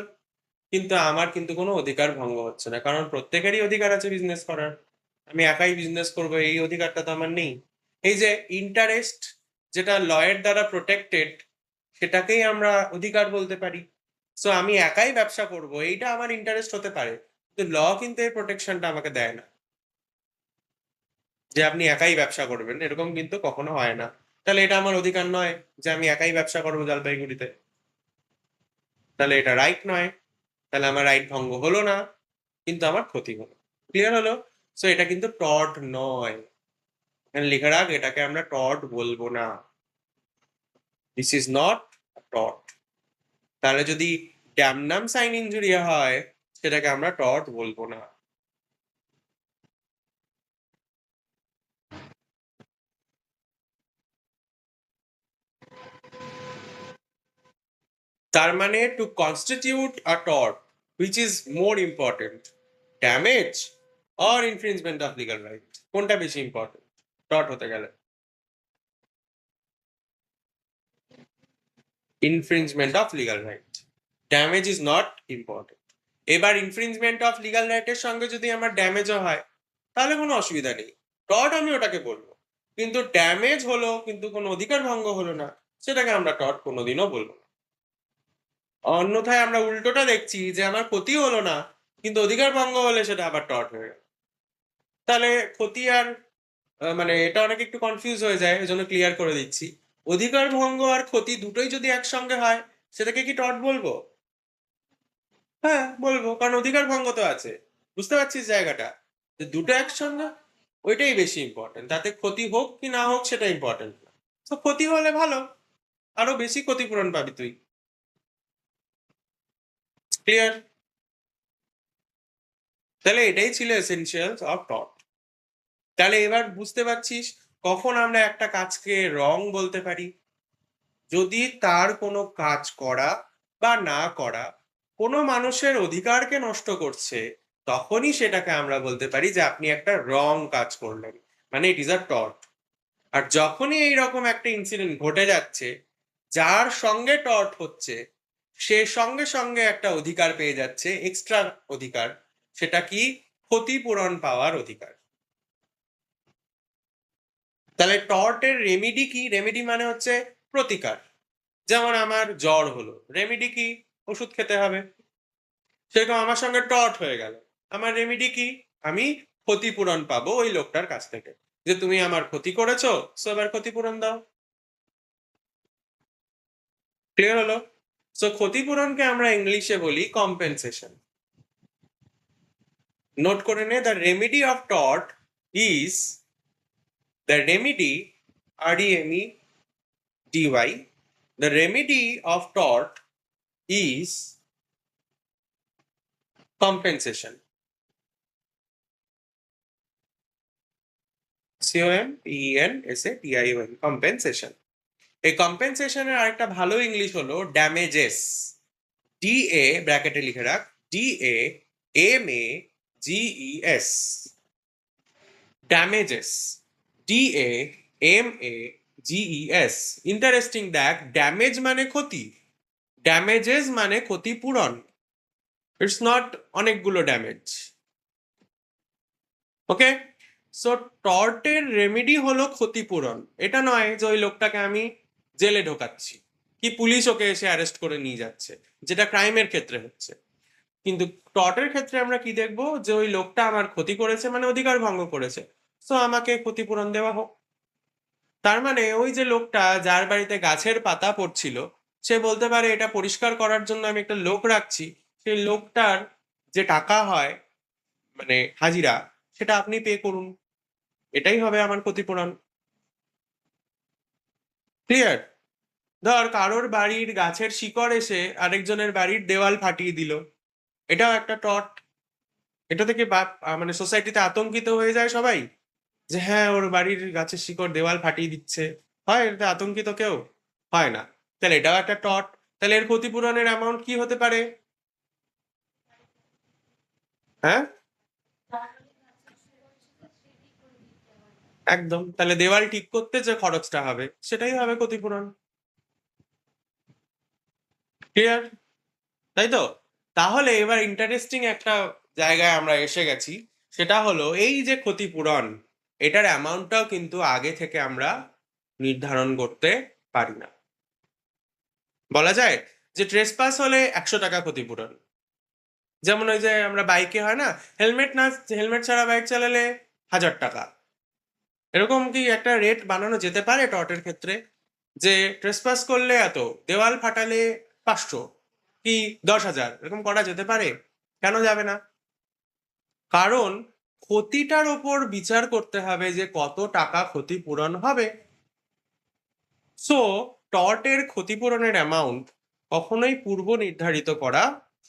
কিন্তু আমার কিন্তু কোনো অধিকার ভঙ্গ হচ্ছে না, কারণ প্রত্যেকেরই অধিকার আছে বিজনেস করার। আমি একাই বিজনেস করব এই অধিকারটা তো আমার নেই। এই যে ইন্টারেস্ট, যেটা লয়ের দ্বারা প্রোটেক্টেড, সেটাকেই আমরা অধিকার বলতে পারি। সো আমি একাই ব্যবসা করব, এইটা আমার ইন্টারেস্ট হতে পারে, কিন্তু ল কিন্তু এই প্রোটেকশনটা আমাকে দেয় না, যে আপনি একাই ব্যবসা করবেন, এরকম কিন্তু কখনো হয় না। তাহলে এটা আমার অধিকার নয় যে আমি একাই ব্যবসা করবো জলপাইগুড়িতে, তাহলে এটা রাইট নয়। তাহলে আমার রাইট ভঙ্গ হলো না, কিন্তু আমার ক্ষতি হলো। ক্লিয়ার হলো? সো এটা কিন্তু টর্ট নয়, এখানে লিখে রাখ, এটাকে আমরা টর্ট বলবো না। This is not tort. তাহলে যদি ড্যামনাম সাইন ইনজুরি হয়, সেটাকে আমরা টর্ট বলবো না। তার মানে two constitute a tort, which is more important, damage or infringement of legal right, কোনটা বেশি ইম্পর্টেন্ট টর্ট হতে গেলে? Infringement of legal right, damage is not important. এবার ইনফ্রিঞ্জমেন্ট অফ লিগাল রাইটের সঙ্গে যদি আমার ড্যামেজও হয়, তাহলে কোনো অসুবিধা নেই, টর্ট আমি ওটাকে বলবো। কিন্তু ড্যামেজ হলো কিন্তু কোনো অধিকার ভঙ্গ হলো না, সেটাকে আমরা টর্ট কোনোদিনও বলবো না। অন্যথায় আমরা উল্টোটা দেখছি, যে আমার ক্ষতি হলো না, কিন্তু অধিকার ভঙ্গ হলে সেটা আবার টর্ট হয়ে গেল। তাহলে ক্ষতি আর মানে এটা অনেকে একটু কনফিউজ হয়ে যায়, ওই জন্য ক্লিয়ার করে দিচ্ছি। অধিকার ভঙ্গ আর ক্ষতি দুটোই যদি একসঙ্গে হয়, সেটাকে কি টর্ট বলবো? হ্যাঁ বলবো, কারণ অধিকার ভঙ্গ তো আছে। বুঝতে পারছিস জায়গাটা, যে দুটো একসঙ্গে, ওইটাই বেশি ইম্পর্টেন্ট, তাতে ক্ষতি হোক কি না হোক সেটা ইম্পর্টেন্ট না। তো ক্ষতি হলে ভালো, আরো বেশি ক্ষতিপূরণ পাবি তুই। ক্লিয়ার? তাহলে এটাই ছিল এসেনশিয়ালস অফ টর্ট। তাহলে এবার বুঝতে পারছিস কখন আমরা একটা কাজকে রং বলতে পারি? যদি তার কোনো কাজ করা বা না করা কোনো মানুষের অধিকারকে নষ্ট করছে, তখনই সেটাকে আমরা বলতে পারি যে আপনি একটা রং কাজ করলেন, মানে ইট ইজ আ টর্ট। আর যখনই এইরকম একটা ইনসিডেন্ট ঘটে যাচ্ছে, যার সঙ্গে টর্ট হচ্ছে, সে সঙ্গে সঙ্গে একটা অধিকার পেয়ে যাচ্ছে, এক্সট্রা অধিকার। সেটা কি? ক্ষতিপূরণ পাওয়ার অধিকার। তাহলে টর্টের রেমিডি কি? রেমিডি মানে হচ্ছে প্রতিকার। যেমন আমার জ্বর হলো, রেমিডি কি? ওষুধ খেতে হবে। সেরকম আমার সঙ্গে টর্ট হয়ে গেল, আমার রেমিডি কি? আমি ক্ষতিপূরণ পাবো ওই লোকটার কাছ থেকে, যে তুমি আমার ক্ষতি করেছো, সো এবার ক্ষতিপূরণ দাও। ক্লিয়ার হলো? সো ক্ষতিপূরণকে আমরা ইংলিশে বলি কম্পেনসেশন। নোট করে নে, the remedy of tort is, the remedy, REMEDY, the remedy of tort is compensation. COMPENSATION, compensation. এই কম্পেনসেশনের আরেকটা ভালো ইংলিশ হলো ড্যামেজেস। DA ব্র্যাকেটে লিখে রাখ, DAMAGES, ড্যামেজেস, DAMAGES। ইন্টারেস্টিং, দেখ, ড্যামেজ মানে ক্ষতি, ড্যামেজেস মানে ক্ষতিপূরণ। ইটস নট অনেকগুলো ড্যামেজ। ওকে? সো টর্টের রেমেডি হলো ক্ষতিপূরণ। এটা নয় যে ওই লোকটাকে আমি জেলে ঢোকাচ্ছি, কি পুলিশ ওকে এসে অ্যারেস্ট করে নিয়ে যাচ্ছে, যেটা ক্রাইমের ক্ষেত্রে হচ্ছে। কিন্তু টর্টের ক্ষেত্রে আমরা কি দেখবো, যে ওই লোকটা আমার ক্ষতি করেছে, মানে অধিকার ভঙ্গ করেছে, সো আমাকে ক্ষতিপূরণ দেওয়া হোক। তার মানে ওই যে লোকটা যার বাড়িতে গাছের পাতা পড়ছিল, সে বলতে পারে এটা পরিষ্কার করার জন্য আমি একটা লোক রাখছি, সেই লোকটার যে টাকা হয়, মানে হাজিরা, সেটা আপনি পে করুন, এটাই হবে আমার ক্ষতিপূরণ। ক্লিয়ার? ধর কারোর বাড়ির গাছের শিকড় এসে আরেকজনের বাড়ির দেওয়াল ফাটিয়ে দিল, এটাও একটা টট। এটা থেকে মানে সোসাইটিতে আতঙ্কিত হয়ে যায় সবাই, যে হ্যাঁ ওর বাড়ির গাছের শিকড় দেওয়াল ফাটিয়ে দিচ্ছে। হয় এটা আতঙ্কিত কেউ? হয় না। তাহলে এটাও একটা টট। তাহলে এর ক্ষতিপূরণের অ্যামাউন্ট কি হতে পারে? হ্যাঁ, একদম। তাহলে দেওয়াল ঠিক করতে যে খরচটা হবে সেটাই হবে ক্ষতিপূরণ। ক্লিয়ার? তাই তো? তাহলে এবার ইন্টারেস্টিং একটা জায়গায় আমরা এসে গেছি, সেটা হলো এই যে ক্ষতিপূরণ, এটার অ্যামাউন্টটাও কিন্তু আগে থেকে আমরা নির্ধারণ করতে পারি না। বলা যায় যে ট্রেসপাস হলে 100 টাকা ক্ষতিপূরণ। যেমন ওই যে আমরা বাইকে হয় না, হেলমেট ছাড়া বাইক চালালে 1000 টাকা। এরকম কি একটা রেট বানানো যেতে পারে টর্টের ক্ষেত্রে, যে ট্রেসপাস করলে এত, দেওয়াল ফাটালে 500 কি 10,000, এরকম করা যেতে পারে? কেন যাবে না? কারণ ক্ষতিটার ওপর বিচার করতে হবে যে কত টাকা ক্ষতিপূরণ হবে। সো টর্টের ক্ষতিপূরণের অ্যামাউন্ট কখনোই পূর্ব নির্ধারিত করা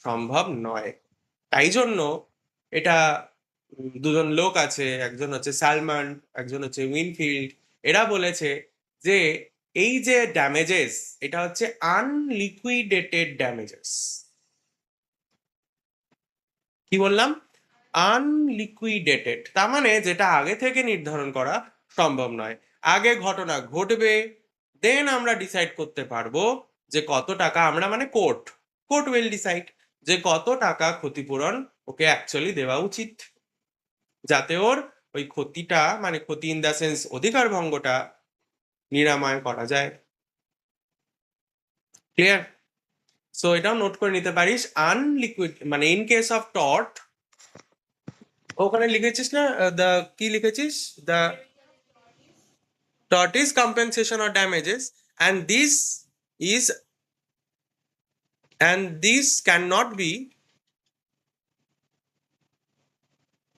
সম্ভব নয়। তাই জন্য এটা দুজন লোক আছে, একজন হচ্ছে স্যালমন, একজন হচ্ছে উইনফিল্ড। এরা বলেছে যে এই যে ড্যামেজেস, এটা হচ্ছে আনলিকুইডেটেড ড্যামেজেস। কি বললাম? আনলিকুইডেটেড, তার মানে যেটা আগে থেকে নির্ধারণ করা সম্ভব নয়। আগে ঘটনা ঘটবে, দেন আমরা ডিসাইড করতে পারবো যে কত টাকা আমরা, মানে কোর্ট কোর্ট উইল ডিসাইড যে কত টাকা ক্ষতিপূরণ ওকে অ্যাকচুয়ালি দেওয়া উচিত, যাতে ওর ওই ক্ষতিটা, মানে ক্ষতি ইন দ্য সেন্স অধিকার ভঙ্গটা নিরাময় করা যায়। ক্লিয়ার? সো এটাও নোট করে নিতে পারিস, আনলিকুইড মানে ইন কেস অফ টর্ট, ওখানে লিখেছিস না দ্য, কি লিখেছিস? The tort is compensation or damages, and is this cannot be,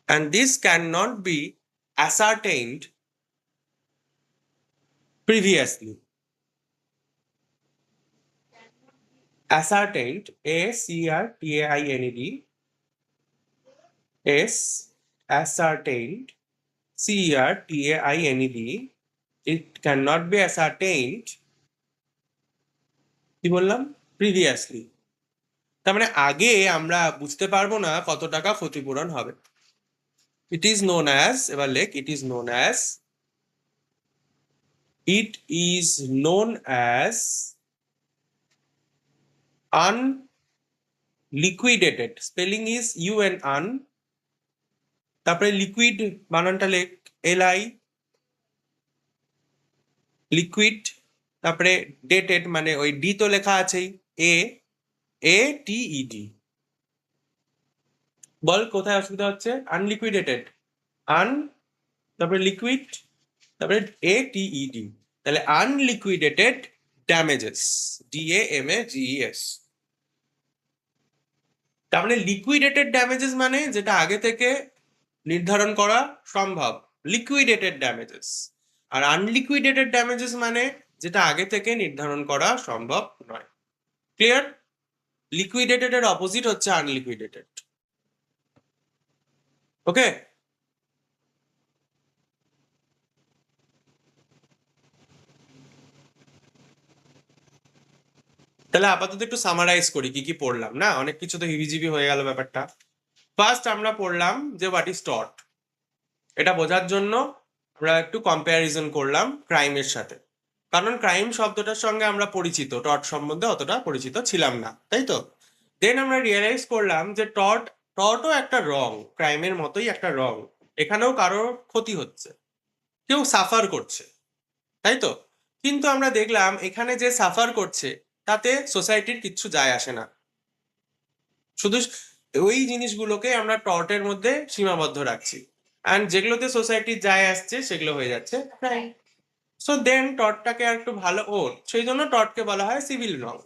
and this cannot be ascertained previously. Ascertained, ACRTAINED, S, ascertained, CERTAINED, it cannot be ascertained, কি বললাম, previously. তার মানে আগে আমরা বুঝতে পারবো না কত টাকা ক্ষতিপূরণ হবে। ইট ইজ নোন অ্যাজ, এবার লেখ, it is known as, it is known as unliquidated, spelling is un un, তারপরে লিকুইড বানানটা লেখ, li, লিকুইড, তারপরে ডেটেড মানে ওই ডি তো লেখা আছেই, এ এ টি ই ডি। বল কোথায় অসুবিধা হচ্ছে? আনলিকুইডেটেড, আন, তারপরে লিকুইড, তারপরে এ টি ই ডি। তাহলে আনলিকুইডেটেড ড্যামেজেস, DAMAGES। তার মানে লিকুইডেটেড ড্যামেজেস মানে যেটা আগে থেকে নির্ধারণ করা সম্ভব, লিকুইডেটেড ড্যামেজেস। আর আনলিকুইডেটেড ড্যামেজেস মানে যেটা আগে থেকে নির্ধারণ করা সম্ভব নয়। ক্লিয়ার? লিকুইডেটেড এর অপোজিট হচ্ছে আনলিকুইডেটেড। ওকে? তাহলে আপাতত একটু সামারাইজ করি কি কি পড়লাম, না অনেক কিছু তো হিবিজিবি হয়ে গেল ব্যাপারটা। ফার্স্ট আমরা পড়লাম যে হোয়াট ইজ টর্ট। এটা বোঝার জন্য আমরা একটু কম্প্যারিজন করলাম ক্রাইমের সাথে, কারণ ক্রাইম শব্দটার সঙ্গে আমরা পরিচিত, টর্ট সম্বন্ধে অতটা পরিচিত ছিলাম না, তাই তো? দেন আমরা রিয়েলাইজ করলাম যে টর্টও একটা রং, ক্রাইমের মতোই একটা রং। এখানেও কারো ক্ষতি হচ্ছে, কেউ সাফার করছে, তাই তো? কিন্তু আমরা দেখলাম এখানে যে সাফার করছে তাতে সোসাইটির কিচ্ছু যায় আসে না, শুধু ওই জিনিসগুলোকে আমরা টর্টের মধ্যে সীমাবদ্ধ রাখছি, অ্যান্ড যেগুলোতে সোসাইটির যায় আসছে সেগুলো হয়ে যাচ্ছে ক্রাইম। সো দেন টর্টটাকে আর একটু ভালো, সেই জন্য টর্টকে বলা হয় সিভিল রং।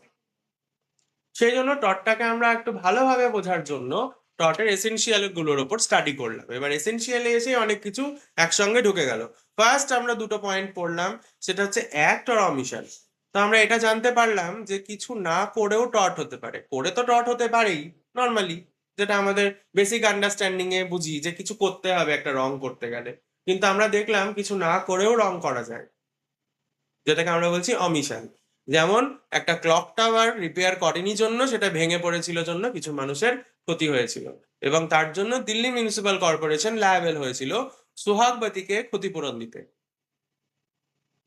সেই জন্য টর্টটাকে আমরা একটু ভালোভাবে বোঝার জন্য টর্টের এসেনশিয়াল গুলোর উপর স্টাডি করলাম। এবার এসেনশিয়ালে এসে অনেক কিছু একসঙ্গে ঢুকে গেল। ফার্স্ট আমরা দুটো পয়েন্ট পড়লাম, সেটা হচ্ছে অ্যাক্ট আর অমিশন। তো আমরা এটা জানতে পারলাম যে কিছু না করেও টর্ট হতে পারে, করে তো টর্ট হতে পারেই নর্মালি, যেটা আমাদের বেসিক আন্ডারস্ট্যান্ডিং এ বুঝি যে কিছু করতে হবে একটা রং করতে গেলে, কিন্তু আমরা দেখলাম কিছু না করেও রং করা যায়, যেটাকে আমরা বলছি অমিশন। যেমন একটা ক্লক টাওয়ার রিপেয়ার করেনি জন্য, সেটা ভেঙে পড়েছিল জন্য কিছু মানুষের ক্ষতি হয়েছিল, এবং তার জন্য দিল্লি মিউনিসিপাল কর্পোরেশন লায়াবেল হয়েছিল সোহাগবতীকে ক্ষতিপূরণ দিতে।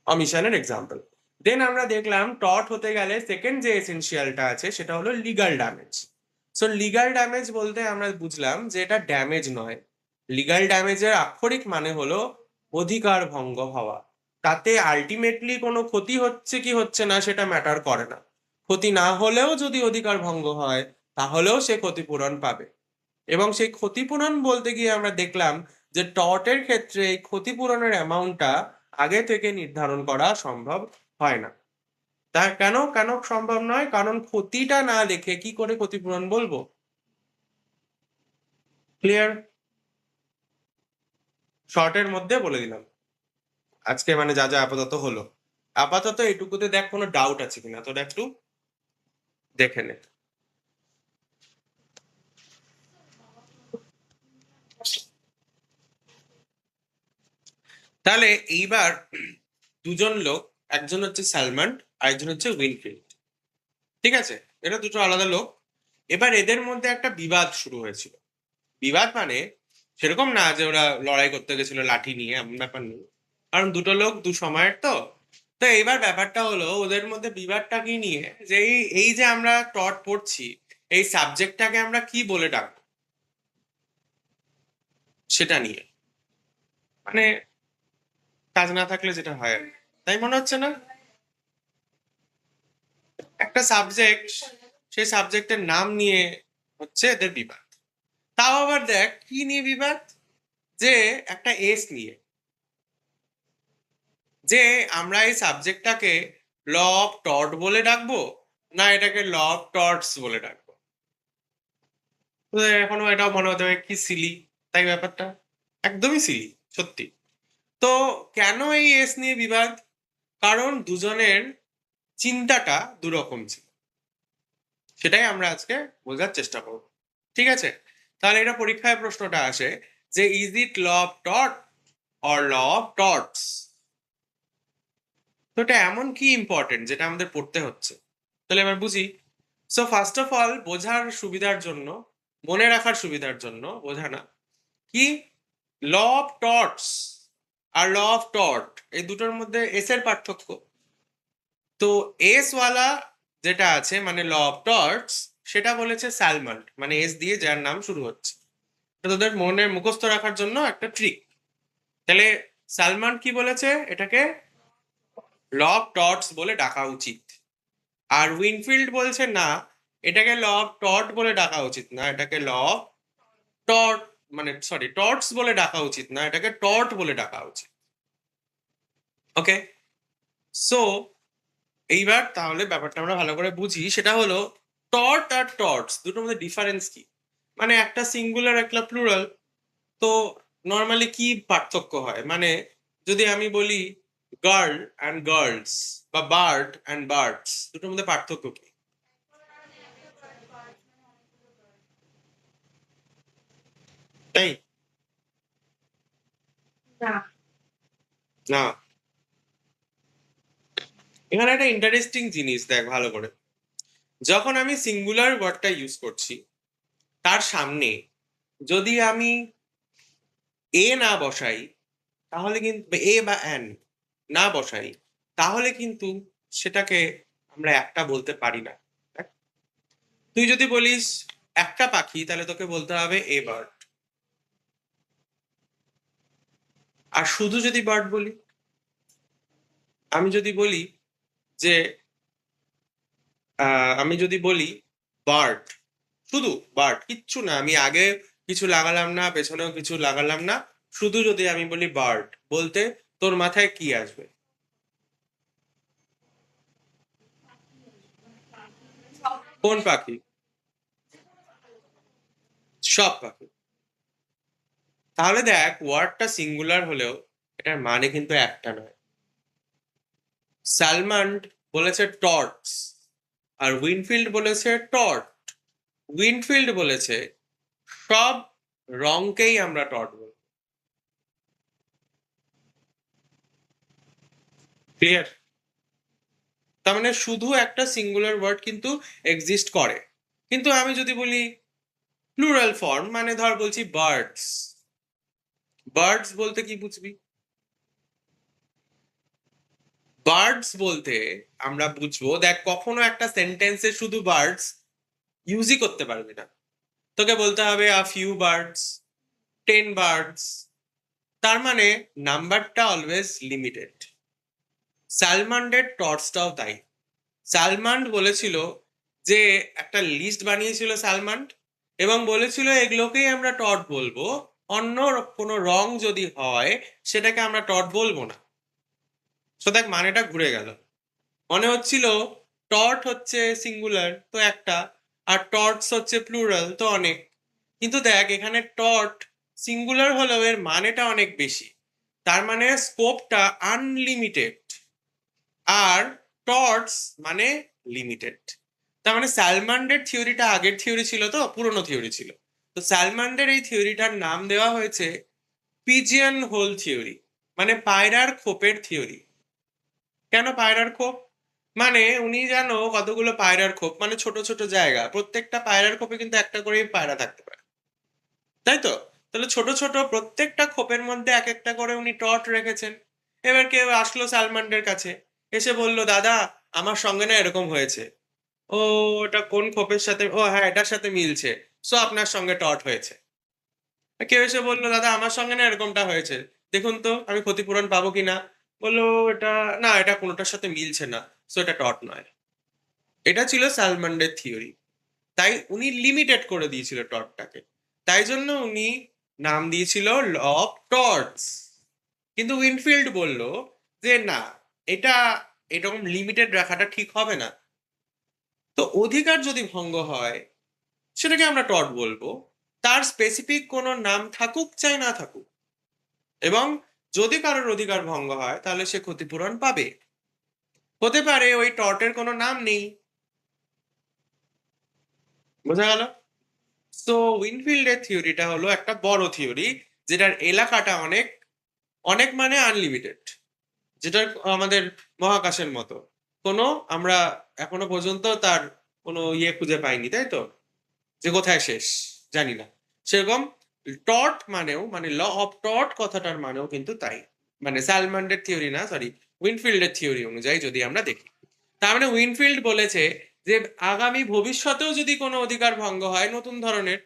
অমিশনের এক্সাম্পল। দেন আমরা দেখলাম টর্ট হতে গেলে সেকেন্ড যে এসেনশিয়ালটা আছে সেটা হলো legal damage. So legal damage বলতে আমরা বুঝলাম যে এটা ড্যামেজ নয়। লিগাল ড্যামেজের আক্ষরিক মানে হলো অধিকার ভঙ্গ হওয়া। তাতে আলটিমেটলি কোনো ক্ষতি হচ্ছে কি হচ্ছে না সেটা ম্যাটার করে না। ক্ষতি না হলেও যদি অধিকার ভঙ্গ হয় তাহলেও সে ক্ষতিপূরণ পাবে। এবং সেই ক্ষতিপূরণ বলতে গিয়ে আমরা দেখলাম যে টর্টের ক্ষেত্রে এই ক্ষতিপূরণের অ্যামাউন্টটা আগে থেকে নির্ধারণ করা সম্ভব হয় না। তা কেন কেন সম্ভব নয়? কারণ ক্ষতিটা না দেখে কি করে ক্ষতিপূরণ বলবো? ক্লিয়ার? শর্টের মধ্যে বলে দিলাম আজকে, মানে যা যা আপাতত হলো। আপাতত এটুকুতে দেখ কোনো ডাউট আছে কিনা তোরা একটু দেখে নে। তাহলে এইবার দুজন লোক, একজন হচ্ছে সালমান আর একজন হচ্ছে উইনফিল্ড, ঠিক আছে? এটা দুটো আলাদা লোক। এবার এদের মধ্যে একটা বিবাদ শুরু হয়েছিল। বিবাদ মানে সেরকম না যে ওরা লড়াই করতে গেছিল লাঠি নিয়ে, এমন ব্যাপার নেই, কারণ দুটো লোক দু সময়ের তো। তো এইবার ব্যাপারটা হলো ওদের মধ্যে বিবাদটা কি নিয়ে, যে এই এই যে আমরা টট পড়ছি, এই সাবজেক্টটাকে আমরা কি বলে ডাকবো সেটা নিয়ে। মানে কাজ না থাকলে যেটা হয় আর কি। তাই মনে হচ্ছে না? একটা সাবজেক্ট, সেই সাবজেক্টের নাম নিয়ে হচ্ছে এদের বিবাদ। তাও আবার দেখ কি নিয়ে বিবাদ, যে একটা এস নিয়ে, যে আমরা এই সাবজেক্টটাকে ল অফ টর্ট বলে ডাকবো না এটাকে ল অফ টর্টস বলে ডাকবো। তো এখনো এটাও মনে হতে হবে কি সিলি, তাই ব্যাপারটা একদমই সিলি সত্যি। তো কেন এই এস নিয়ে বিবাদ? কারণ দুজনের চিন্তাটা দুরকম ছিল, সেটাই আমরা আজকে বোঝার চেষ্টা করব, ঠিক আছে? তাহলে এটা পরীক্ষায় প্রশ্নটা আসে যে is it law of tort or law of torts? তো এটা এমন কি ইম্পর্টেন্ট যেটা আমাদের পড়তে হচ্ছে? তাহলে এবার বুঝি। সো ফার্স্ট অফ অল বোঝার সুবিধার জন্য, মনে রাখার সুবিধার জন্য বোঝা না কি, ল অফ টর্টস আর ল অফ টর্ট এই দুটোর মধ্যে এস এর পার্থক্য। তো এস ওয়ালা যেটা আছে মানে ল অফ টর্টস, সেটা বলেছে স্যালমন্ড, মানে এস দিয়ে যার নাম শুরু হচ্ছে। এটা তোদের মনে মুখস্থ রাখার জন্য একটা ট্রিক। তাহলে স্যালমন্ড কি বলেছে, এটাকে ল অফ টর্টস বলে ডাকা উচিত। আর উইনফিল্ড বলছে না, এটাকে ল অফ টর্ট বলে ডাকা উচিত না, এটাকে ল অফ টর্ট, মানে সরি টর্টস বলে ডাকা উচিত না, এটাকে টর্ট বলে ডাকা উচিত। ওকে, সো এইবার তাহলে ব্যাপারটা আমরা ভালো করে বুঝি, সেটা হলো টর্ট আর টর্টস দুটোর মধ্যে ডিফারেন্স কি। মানে একটা সিঙ্গুলার একটা প্লুরাল, তো নর্মালি কি পার্থক্য হয়? মানে যদি আমি বলি গার্ল অ্যান্ড গার্লস বা বার্ড অ্যান্ড বার্ডস, দুটোর মধ্যে পার্থক্য কি? তাই না, এখানে একটা ইন্টারেস্টিং জিনিস দেখ ভালো করে। যখন আমি সিঙ্গুলার ওয়ার্ডটা ইউজ করছি, তার সামনে যদি আমি এ না বসাই, তাহলে কিন্তু এ বা অ্যান না বসাই, তাহলে কিন্তু সেটাকে আমরা একটা বলতে পারি না। দেখ, তুই যদি বলিস একটা পাখি, তাহলে তোকে বলতে হবে এ বার্ড। আর শুধু যদি বার্ড বলি, আমি যদি বলি যে আমি যদি বলি বার্ড, শুধু বার্ড, কিচ্ছু না, আমি আগে কিছু লাগালাম না পেছনেও কিছু লাগালাম না, শুধু যদি আমি বলি বার্ড বলতে, তোর মাথায় কি আসবে? কোন পাখি? সব পাখি। তাহলে দেখ ওয়ার্ডটা সিঙ্গুলার হলেও এটার মানে কিন্তু একটা নয়। সালমান্ড বলেছে টর্টস আর উইনফিল্ড বলেছে টর্ট। উইনফিল্ড বলেছে সব রংকেই আমরা টর্ট বলবো। ক্লিয়ার? তার মানে শুধু একটা সিঙ্গুলার ওয়ার্ড কিন্তু এক্সিস্ট করে। কিন্তু আমি যদি বলি প্লুরাল ফর্ম, মানে ধর বলছি বার্ডস, বার্ডস বলতে কি বুঝবি? বার্ডস বলতে আমরা বুঝবো, দেখ কখনো একটা সেন্টেন্সে শুধু বার্ডস ইউজই করতে পারবি না, তোকে বলতে হবে আ ফিউ বার্ডস, 10 বার্ডস। তার মানে নাম্বারটা অলওয়েজ লিমিটেড। স্যালমান্ডের টর্চটাও তাই। স্যালমান্ড বলেছিল যে একটা লিস্ট বানিয়েছিল স্যালমান্ড, এবং বলেছিল এগুলোকেই আমরা টর্ট বলবো, অন্য কোনো রং যদি হয় সেটাকে আমরা টর্ট বলবো না। তো দেখ মানেটা ঘুরে গেল। মনে হচ্ছিল টর্ট হচ্ছে সিঙ্গুলার তো একটা, আর টর্টস হচ্ছে প্লুরাল তো অনেক। কিন্তু দেখ এখানে টর্ট সিঙ্গুলার হলেও এর মানেটা অনেক বেশি, তার মানে স্কোপটা আনলিমিটেড। আর টর্টস মানে লিমিটেড। তার মানে স্যালমান্ডের থিওরিটা আগের থিওরি ছিল, তো পুরনো থিওরি ছিল। তো স্যালমান্ডের এই থিওরিটার নাম দেওয়া হয়েছে পিজিয়ন হোল থিওরি, মানে পায়রার খোপের থিওরি। কেন পায়রার খোপ? মানে উনি জানো কতগুলো পায়রার খোপ, মানে ছোট ছোট জায়গা, প্রত্যেকটা পায়রার খোপে কিন্তু একটা করেই পায়রা থাকতে পারে, তাই তো? তাহলে ছোট ছোট প্রত্যেকটা খোপের মধ্যে এক একটা করে উনি টর্চ রেখেছেন। এবার কেউ আসলো সালমান্ডের কাছে, এসে বলল দাদা আমার সঙ্গে না এরকম হয়েছে। ও, ওটা কোন খোপের সাথে? ও হ্যাঁ, এটার সাথে মিলছে, সো আপনার সঙ্গে টর্চ হয়েছে। কেউ এসে বললো দাদা আমার সঙ্গে না এরকমটা হয়েছে, দেখুন তো আমি ক্ষতিপূরণ পাবো কিনা। বললো এটা না, এটা কোনোটার সাথে মিলছে না, সো এটা টর্চ নয়। এটা ছিল সালমান্ডের থিওরি। তাই উনি লিমিটেড করে দিয়েছিল টর্চটাকে, তাই জন্য উনি নাম দিয়েছিল ল অফ টর্চ। কিন্তু উইনফিল্ড বলল যে না, এটা এরকম লিমিটেড রাখাটা ঠিক হবে না। তো অধিকার যদি ভঙ্গ হয় সেটাকে আমরা টর্চ বলবো, তার স্পেসিফিক কোনো নাম থাকুক চাই না থাকুক। এবং যদি কারোর অধিকার ভঙ্গ হয় তাহলে সে ক্ষতিপূরণ পাবে। হতে পারে ওই টর্টের কোনো নাম নেই। বোঝা গেল? তো উইনফিল্ডের থিওরিটা হলো একটা বড় থিওরি, যেটার এলাকাটা অনেক, অনেক মানে আনলিমিটেড, যেটা আমাদের মহাকাশের মতো। কোনো আমরা এখনো পর্যন্ত তার কোনো ইয়ে খুঁজে পাইনি, তাই তো, যে কোথায় শেষ জানি না। সেরকম টর্ট মানেও, মানে ল অফ টর্ট কথাটার মানেও কিন্তু তাই। মানে স্যালমান্ডের থিওরি না, সরি, উইনফিল্ডের থিওরি অনুযায়ী যদি আমরা দেখি, তার মানে উইনফিল্ড বলেছে যে আগামী ভবিষ্যতেও যদি কোনো অধিকার ভঙ্গ হয় নতুন ধরনের,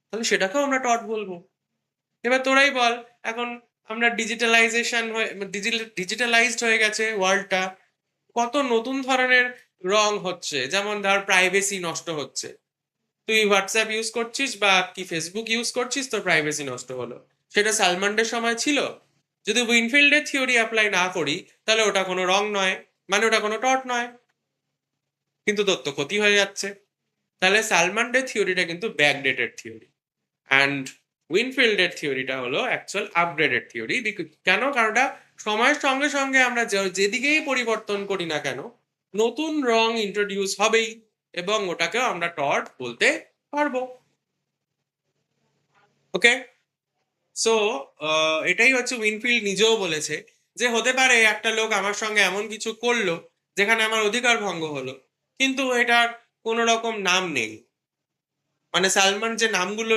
তাহলে সেটাকেও আমরা টর্ট বলবো। এবার তোরাই বল, এখন আমরা ডিজিটালাইজেশন হয়ে, ডিজিটালাইজড হয়ে গেছে ওয়ার্ল্ডটা, কত নতুন ধরনের রং হচ্ছে, যেমন ধর প্রাইভেসি নষ্ট হচ্ছে। তুই হোয়াটসঅ্যাপ ইউজ করছিস বা কি ফেসবুক ইউজ করছিস, তোর প্রাইভেসি নষ্ট হলো, সেটা সালমান্ডের সময় ছিল। যদি উইনফিল্ডের থিওরি অ্যাপ্লাই না করি তাহলে ওটা কোনো রং নয়, মানে ওটা কোনো টর্ট নয়, কিন্তু তোর তো ক্ষতি হয়ে যাচ্ছে। তাহলে সালমান্ডের থিওরিটা কিন্তু ব্যাকডেটেড থিওরি, অ্যান্ড উইনফিল্ডের থিওরিটা হলো অ্যাকচুয়াল আপগ্রেডেড থিওরি। কেন? কারণ ওটা সময়ের সঙ্গে সঙ্গে আমরা যেদিকেই পরিবর্তন করি না কেন নতুন রং ইন্ট্রোডিউস হবেই, এবং ওটাকেও আমরা টর্ট বলতে পারবো। ওকে, সো এটাই হচ্ছে উইনফিল্ড নিজেও বলেছে, যে হতে পারে একটা লোক আমার সঙ্গে এমন কিছু করলো যেখানে আমার অধিকার ভঙ্গ হলো, কিন্তু এটার কোনো রকম নাম নেই। মানে সালমান যে নামগুলো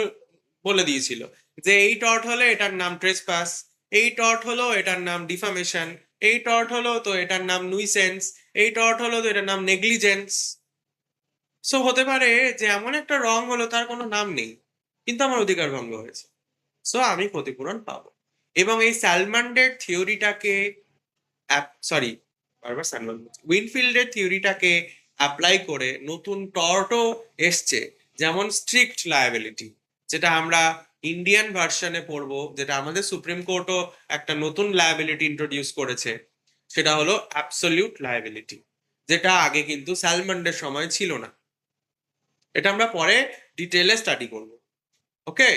বলে দিয়েছিল, যে এই টর্ট হলে এটার নাম ট্রেসপাস, এই টর্ট হলো এটার নাম ডিফামেশন, এই টর্ট হলো তো এটার নাম নুইসেন্স, এই টর্ট হলো তো এটার নাম নেগলিজেন্স। সো হতে পারে যে এমন একটা রং হলো তার কোনো নাম নেই, কিন্তু আমার অধিকার ভঙ্গ হয়েছে, সো আমি ক্ষতিপূরণ পাবো। এবং এই স্যালমান্ডের থিওরিটাকে, সরি, বারবার স্যালমান উইনফিল্ডের থিওরিটাকে অ্যাপ্লাই করে নতুন টর্টও এসছে, যেমন স্ট্রিক্ট লায়াবিলিটি, যেটা আমরা ইন্ডিয়ান ভার্সনে পড়বো, যেটা আমাদের সুপ্রিম কোর্টও একটা নতুন লায়াবিলিটি ইন্ট্রোডিউস করেছে, সেটা হলো অ্যাবসলিউট লায়াবিলিটি, যেটা আগে কিন্তু স্যালমান্ডের সময় ছিল না। এটা আমরা পরে ডিটেলে স্টাডি করব। ওকে,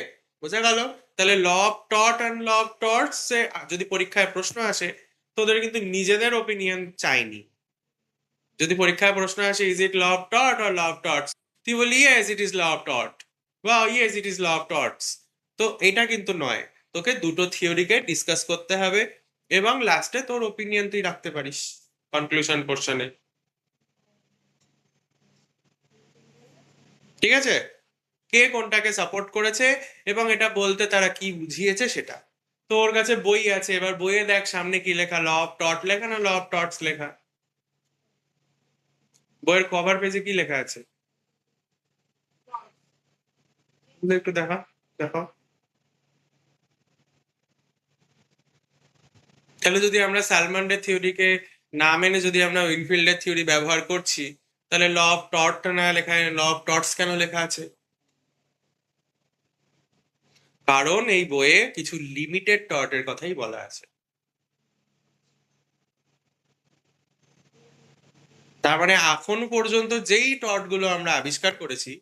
বোঝা গেল? তাহলে law of tort and law of torts যদি পরীক্ষায় প্রশ্ন আসে, তোদের কিন্তু নিজেদের ওপিনিয়ন চাইনি। যদি পরীক্ষায় প্রশ্ন আসে is it law of tort or law of torts, তুই বলি yes it is law of tort, wow yes it is law of torts. তো এটা কিন্তু নয়, তোকে দুটো থিওরিকে ডিসকাস করতে হবে এবং লাস্টে তোর ওপিনিয়ন তুই রাখতে পারিস কনক্লুশন পোর্শনে। ঠিক আছে, কে কোনটাকে সাপোর্ট করেছে এবং এটা বলতে তারা কি বুঝিয়েছে সেটা। তোর কাছে বই আছে, এবার বইয়ে দেখ সামনে কি লেখা, ল অফ টট লেখা না ল অফ টর্টস লেখা? বইয়ের কভার পেজে কি লেখা আছে একটু দেখা, দেখো। তাহলে যদি আমরা স্যালমন্ডের থিওরিকে না মেনে যদি আমরা উইনফিল্ডের থিওরি ব্যবহার করছি, তাহলে ল অফ টর্ট না লেখা, ল অফ টর্টস কেন লেখা আছে? কারণ এই বইয়ে কিছু লিমিটেড টর্টের কথাই বলা আছে। তার মানে এখন পর্যন্ত যেই টর্ট গুলো আমরা আবিষ্কার করেছি,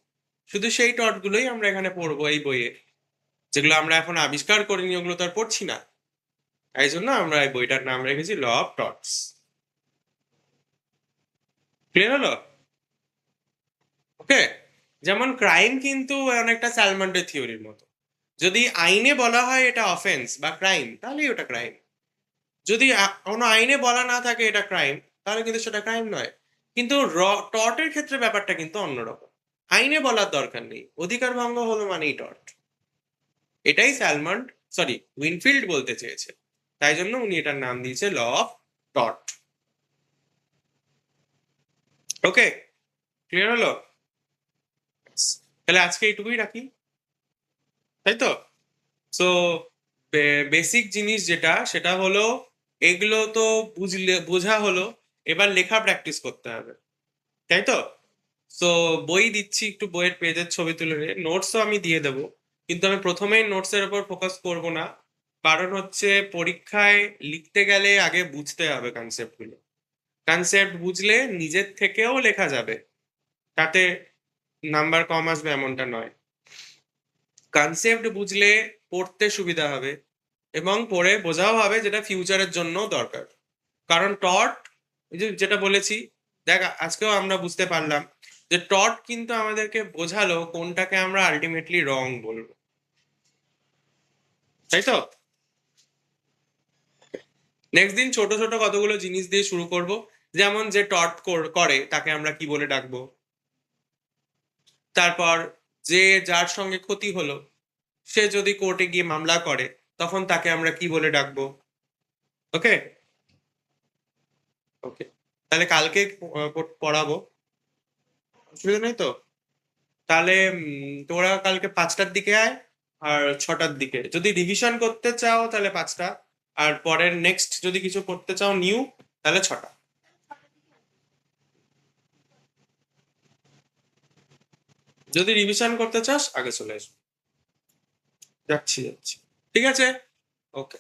শুধু সেই টর্ট গুলোই আমরা এখানে পড়বো এই বইয়ে। যেগুলো আমরা এখন আবিষ্কার করিনি ওগুলো তো আর পড়ছি না। তাই জন্য আমরা এই বইটার নাম রেখেছি ল অফ টর্টস। ক্লিয়ার হলো? ওকে। যেমন ক্রাইম কিন্তু অনেকটা স্যালমন্ডের থিওরির মতো। যদি আইনে বলা হয় এটা অফেন্স বা ক্রাইম, তাহলেই ওটা ক্রাইম। যদি কোনো আইনে বলা না থাকে এটা ক্রাইম, তাহলে কিন্তু সেটা ক্রাইম নয়। কিন্তু টর্টের ক্ষেত্রে ব্যাপারটা কিন্তু অন্যরকম। আইনে বলার দরকার নেই, অধিকার ভঙ্গ হলো মানেই টর্ট। এটাই স্যালমন্ড, সরি উইনফিল্ড বলতে চেয়েছে। তাই জন্য উনি এটার নাম দিয়েছে law of tort. Okay, clear হলো? তাহলে আজকে এইটুকুই রাখি, তাই তো? সো বেসিক জিনিস যেটা সেটা হলো, এগুলো তো বুঝলে বোঝা হলো, এবার লেখা প্র্যাকটিস করতে হবে, তাই তো? তো বই দিচ্ছি, একটু বইয়ের পেজের ছবি তুলে নিয়ে নোটসও আমি দিয়ে দেবো, কিন্তু আমি প্রথমেই নোটসের উপর ফোকাস করব না। কারণ হচ্ছে পরীক্ষায় লিখতে গেলে আগে বুঝতে হবে কনসেপ্টগুলো। কনসেপ্ট বুঝলে নিজের থেকেও লেখা যাবে, তাতে নাম্বার কম আসবে এমনটা নয়। কনসেপ্ট বুঝলে পড়তে সুবিধা হবে এবং পড়ে বোঝাও হবে, যেটা ফিউচারের জন্য দরকার। কারণ টট, যেটা বলেছি, দেখ আজকেও আমরা বুঝতে পারলাম যে টট কিন্তু আমাদেরকে বোঝালো কোনটাকে আমরা আলটিমেটলি রং বলবো, তাই তো? নেক্সট দিন ছোট ছোট কতগুলো জিনিস দিয়ে শুরু করব, যেমন যে টট করে তাকে আমরা কি বলে ডাকবো, তারপর যে যার সঙ্গে ক্ষতি হলো সে যদি কোর্টে গিয়ে মামলা করে তখন তাকে আমরা কি বলে ডাকবো। ওকে। ওকে, তাহলে কালকে পড়াবো, অসুবিধা নেই তো? তাহলে তোরা কালকে 5টার দিকে আয়, আর 6টার দিকে যদি রিভিশন করতে চাও তাহলে 5টা, আর পরের নেক্সট যদি কিছু করতে চাও নিউ, তাহলে 6টা। যদি রিভিশন করতে চাস আগে চলে আসবি। যাচ্ছি যাচ্ছি, ঠিক আছে, ওকে।